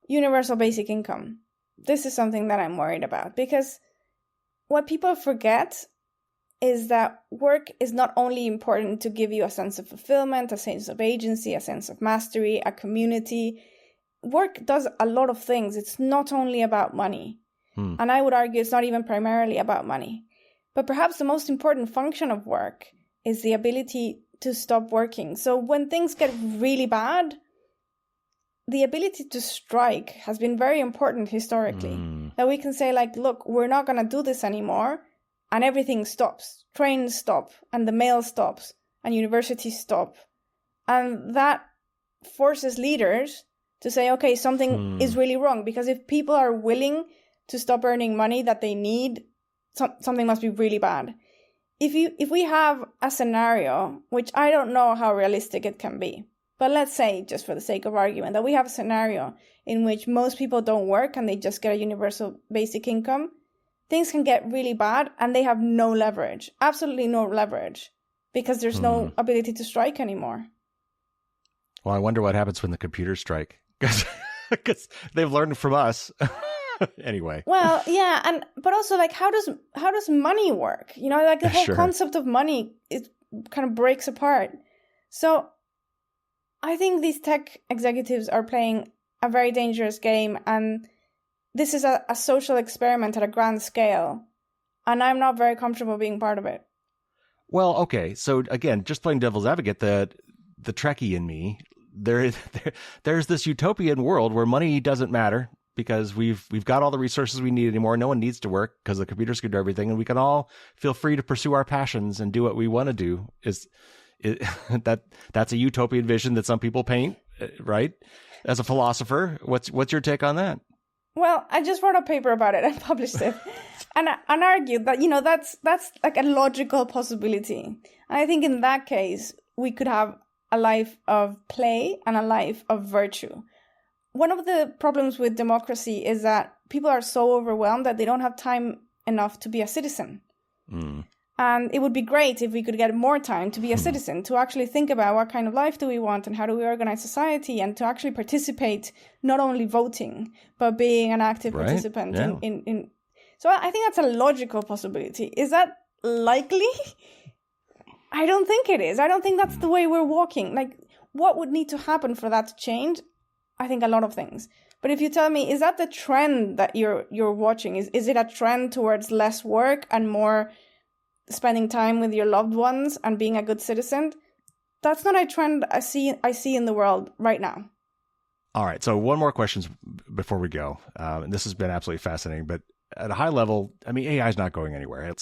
Speaker 1: universal basic income. This is something that I'm worried about, because what people forget is that work is not only important to give you a sense of fulfillment, a sense of agency, a sense of mastery, a community. Work does a lot of things. It's not only about money. And I would argue it's not even primarily about money. But perhaps the most important function of work is the ability to stop working. So when things get really bad, the ability to strike has been very important historically. That we can say, like, look, we're not going to do this anymore, and everything stops. Trains stop, and the mail stops, and universities stop. And that forces leaders to say, okay, something is really wrong. Because if people are willing to stop earning money that they need, something must be really bad. If we have a scenario, which I don't know how realistic it can be, but let's say, just for the sake of argument, that we have a scenario in which most people don't work and they just get a universal basic income, things can get really bad and they have no leverage, absolutely no leverage, because there's no ability to strike anymore.
Speaker 2: Well, I wonder what happens when the computers strike, because they've learned from us. Anyway.
Speaker 1: Well, yeah, but also, like, how does money work? Like the whole concept of money, it kind of breaks apart. So I think these tech executives are playing a very dangerous game, and this is a social experiment at a grand scale, and I'm not very comfortable being part of it.
Speaker 2: Well, okay, so again, just playing devil's advocate, the Trekkie in me, there's this utopian world where money doesn't matter, because we've got all the resources we need anymore. No one needs to work because the computers can do everything, and we can all feel free to pursue our passions and do what we want to do. That's a utopian vision that some people paint, right? As a philosopher, what's your take on that?
Speaker 1: Well, I just wrote a paper about it and published it, and argued that that's like a logical possibility. And I think in that case we could have a life of play and a life of virtue. One of the problems with democracy is that people are so overwhelmed that they don't have time enough to be a citizen. And it would be great if we could get more time to be a citizen, to actually think about what kind of life do we want and how do we organize society, and to actually participate, not only voting, but being an active participant in. So I think that's a logical possibility. Is that likely? I don't think it is. I don't think that's the way we're walking. Like, what would need to happen for that to change? I think a lot of things. But if you tell me, is that the trend that you're watching? Is it a trend towards less work and more spending time with your loved ones and being a good citizen? That's not a trend I see in the world right now.
Speaker 2: All right. So one more question before we go. And this has been absolutely fascinating, but at a high level, I mean, AI is not going anywhere.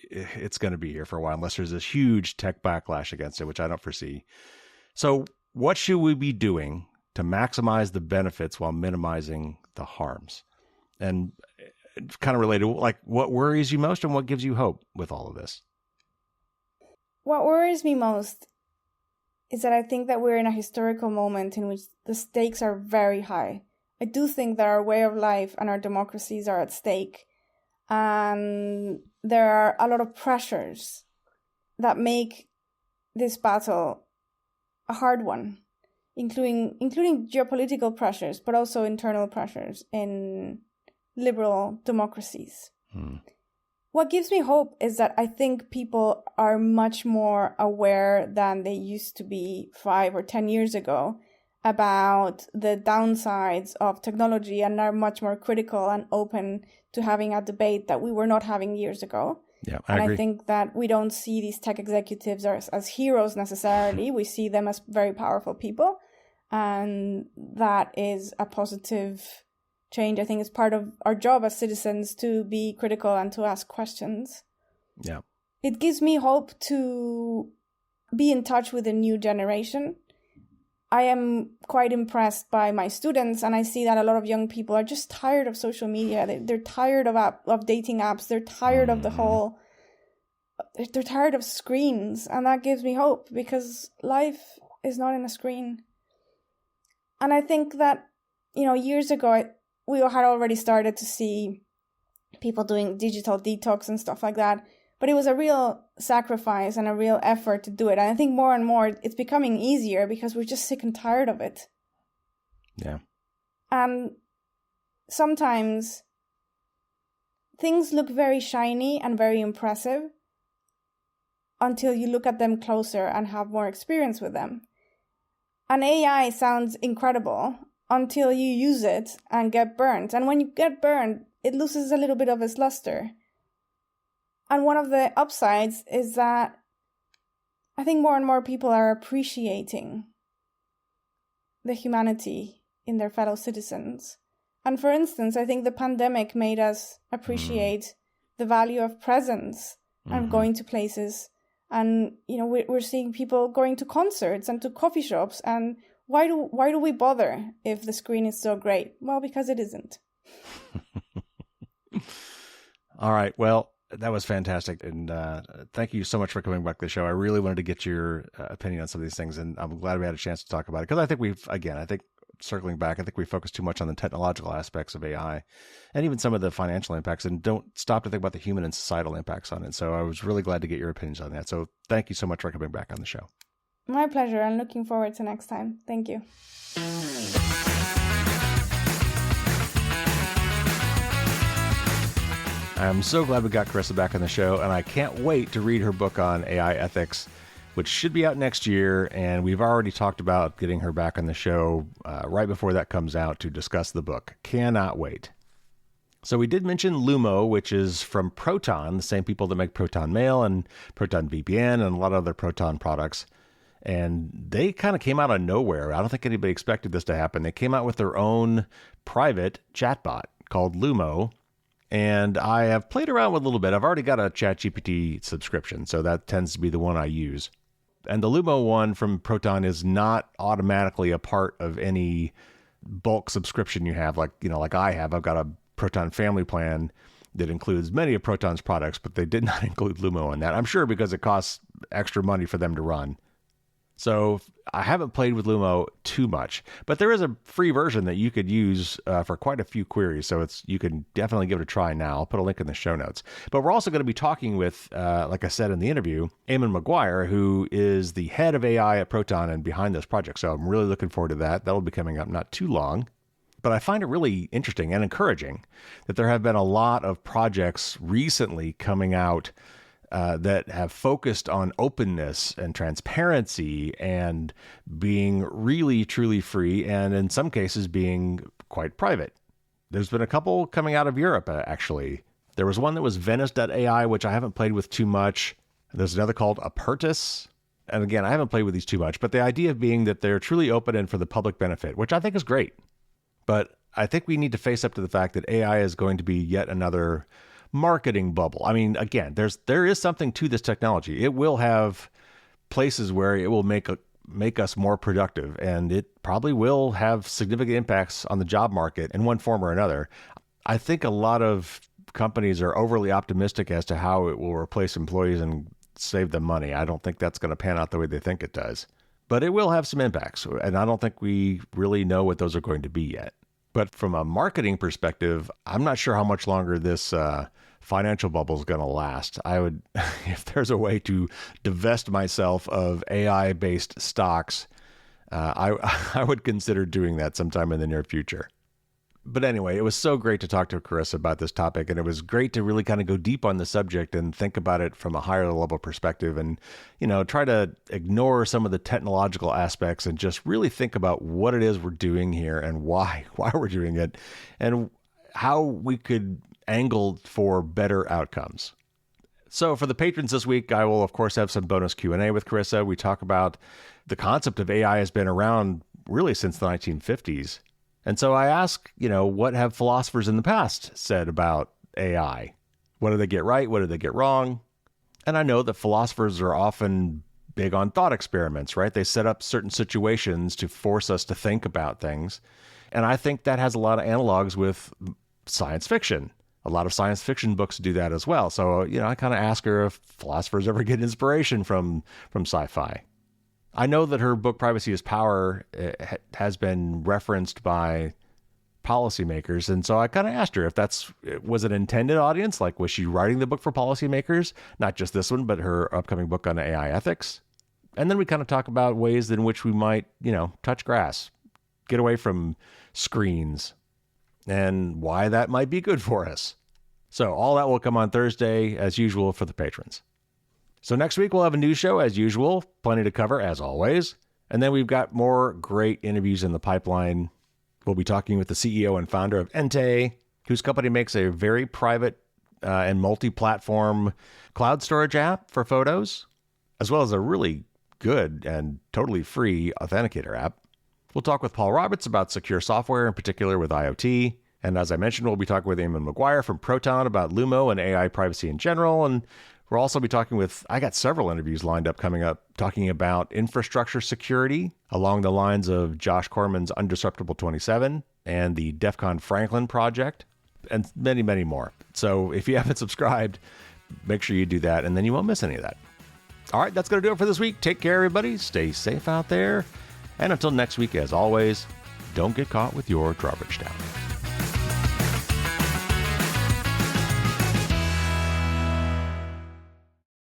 Speaker 2: It's going to be here for a while unless there's this huge tech backlash against it, which I don't foresee. So what should we be doing to maximize the benefits while minimizing the harms? And kind of related, like, what worries you most and what gives you hope with all of this?
Speaker 1: What worries me most is that I think that we're in a historical moment in which the stakes are very high. I do think that our way of life and our democracies are at stake. And there are a lot of pressures that make this battle a hard one, including geopolitical pressures, but also internal pressures in liberal democracies. What gives me hope is that I think people are much more aware than they used to be 5 or 10 years ago about the downsides of technology, and are much more critical and open to having a debate that we were not having years ago.
Speaker 2: Yeah, I agree.
Speaker 1: I think that we don't see these tech executives as heroes necessarily. We see them as very powerful people. And that is a positive change. I think it's part of our job as citizens to be critical and to ask questions.
Speaker 2: Yeah.
Speaker 1: It gives me hope to be in touch with the new generation. I am quite impressed by my students, and I see that a lot of young people are just tired of social media. They're tired of dating apps. They're tired of the whole... They're tired of screens, and that gives me hope, because life is not in a screen. And I think that, years ago, we had already started to see people doing digital detox and stuff like that. But it was a real sacrifice and a real effort to do it. And I think more and more it's becoming easier because we're just sick and tired of it.
Speaker 2: Yeah.
Speaker 1: And sometimes things look very shiny and very impressive until you look at them closer and have more experience with them. And AI sounds incredible until you use it and get burned. And when you get burned, it loses a little bit of its luster. And one of the upsides is that I think more and more people are appreciating the humanity in their fellow citizens. And for instance, I think the pandemic made us appreciate the value of presence and going to places. And, we're seeing people going to concerts and to coffee shops. And why do we bother if the screen is so great? Well, because it isn't.
Speaker 2: All right. Well, that was fantastic. And thank you so much for coming back to the show. I really wanted to get your opinion on some of these things, and I'm glad we had a chance to talk about it, because I think circling back, I think we focus too much on the technological aspects of AI and even some of the financial impacts, and don't stop to think about the human and societal impacts on it. So I was really glad to get your opinions on that. So thank you so much for coming back on the show.
Speaker 1: My pleasure. I'm looking forward to next time. Thank you.
Speaker 2: I'm so glad we got Carissa back on the show, and I can't wait to read her book on AI ethics, which should be out next year. And we've already talked about getting her back on the show right before that comes out to discuss the book. Cannot wait. So we did mention Lumo, which is from Proton, the same people that make Proton Mail and Proton VPN and a lot of other Proton products. And they kind of came out of nowhere. I don't think anybody expected this to happen. They came out with their own private chatbot called Lumo. And I have played around with a little bit. I've already got a ChatGPT subscription, so that tends to be the one I use. And the Lumo one from Proton is not automatically a part of any bulk subscription you have, like I have. I've got a Proton family plan that includes many of Proton's products, but they did not include Lumo in that. I'm sure because it costs extra money for them to run. So I haven't played with Lumo too much, but there is a free version that you could use for quite a few queries. So you can definitely give it a try now. I'll put a link in the show notes. But we're also going to be talking with, like I said in the interview, Eamon McGuire, who is the head of AI at Proton and behind this project. So I'm really looking forward to that. That'll be coming up not too long. But I find it really interesting and encouraging that there have been a lot of projects recently coming out that have focused on openness and transparency and being really, truly free, and in some cases being quite private. There's been a couple coming out of Europe, actually. There was one that was Venice.ai, which I haven't played with too much. There's another called Apertus. And again, I haven't played with these too much, but the idea being that they're truly open and for the public benefit, which I think is great. But I think we need to face up to the fact that AI is going to be yet another marketing bubble. I mean, again, there is something to this technology. It will have places where it will make us more productive, and it probably will have significant impacts on the job market in one form or another. I think a lot of companies are overly optimistic as to how it will replace employees and save them money. I don't think that's going to pan out the way they think it does. But it will have some impacts, and I don't think we really know what those are going to be yet. But from a marketing perspective, I'm not sure how much longer this financial bubble is going to last. I would, if there's a way to divest myself of AI-based stocks, I would consider doing that sometime in the near future. But anyway, it was so great to talk to Carissa about this topic, and it was great to really kind of go deep on the subject and think about it from a higher level perspective and, try to ignore some of the technological aspects and just really think about what it is we're doing here and why we're doing it and how we could angle for better outcomes. So for the patrons this week, I will, of course, have some bonus Q&A with Carissa. We talk about the concept of AI has been around really since the 1950s. And so I ask, what have philosophers in the past said about AI? What did they get right? What did they get wrong? And I know that philosophers are often big on thought experiments, right? They set up certain situations to force us to think about things. And I think that has a lot of analogs with science fiction. A lot of science fiction books do that as well. So, I kind of ask her if philosophers ever get inspiration from sci-fi. I know that her book, Privacy is Power, has been referenced by policymakers. And so I kind of asked her if was an intended audience? Like, was she writing the book for policymakers? Not just this one, but her upcoming book on AI ethics. And then we kind of talk about ways in which we might, touch grass, get away from screens, and why that might be good for us. So all that will come on Thursday, as usual, for the patrons. So next week, we'll have a new show as usual, plenty to cover as always. And then we've got more great interviews in the pipeline. We'll be talking with the CEO and founder of Ente, whose company makes a very private and multi-platform cloud storage app for photos, as well as a really good and totally free authenticator app. We'll talk with Paul Roberts about secure software, in particular with IoT. And as I mentioned, we'll be talking with Eamon McGuire from Proton about Lumo and AI privacy in general. And we'll also be talking I got several interviews lined up coming up, talking about infrastructure security along the lines of Josh Corman's Undisruptible 27 and the DEF CON Franklin project, and many, many more. So if you haven't subscribed, make sure you do that, and then you won't miss any of that. All right, that's going to do it for this week. Take care, everybody. Stay safe out there. And until next week, as always, don't get caught with your garbage down.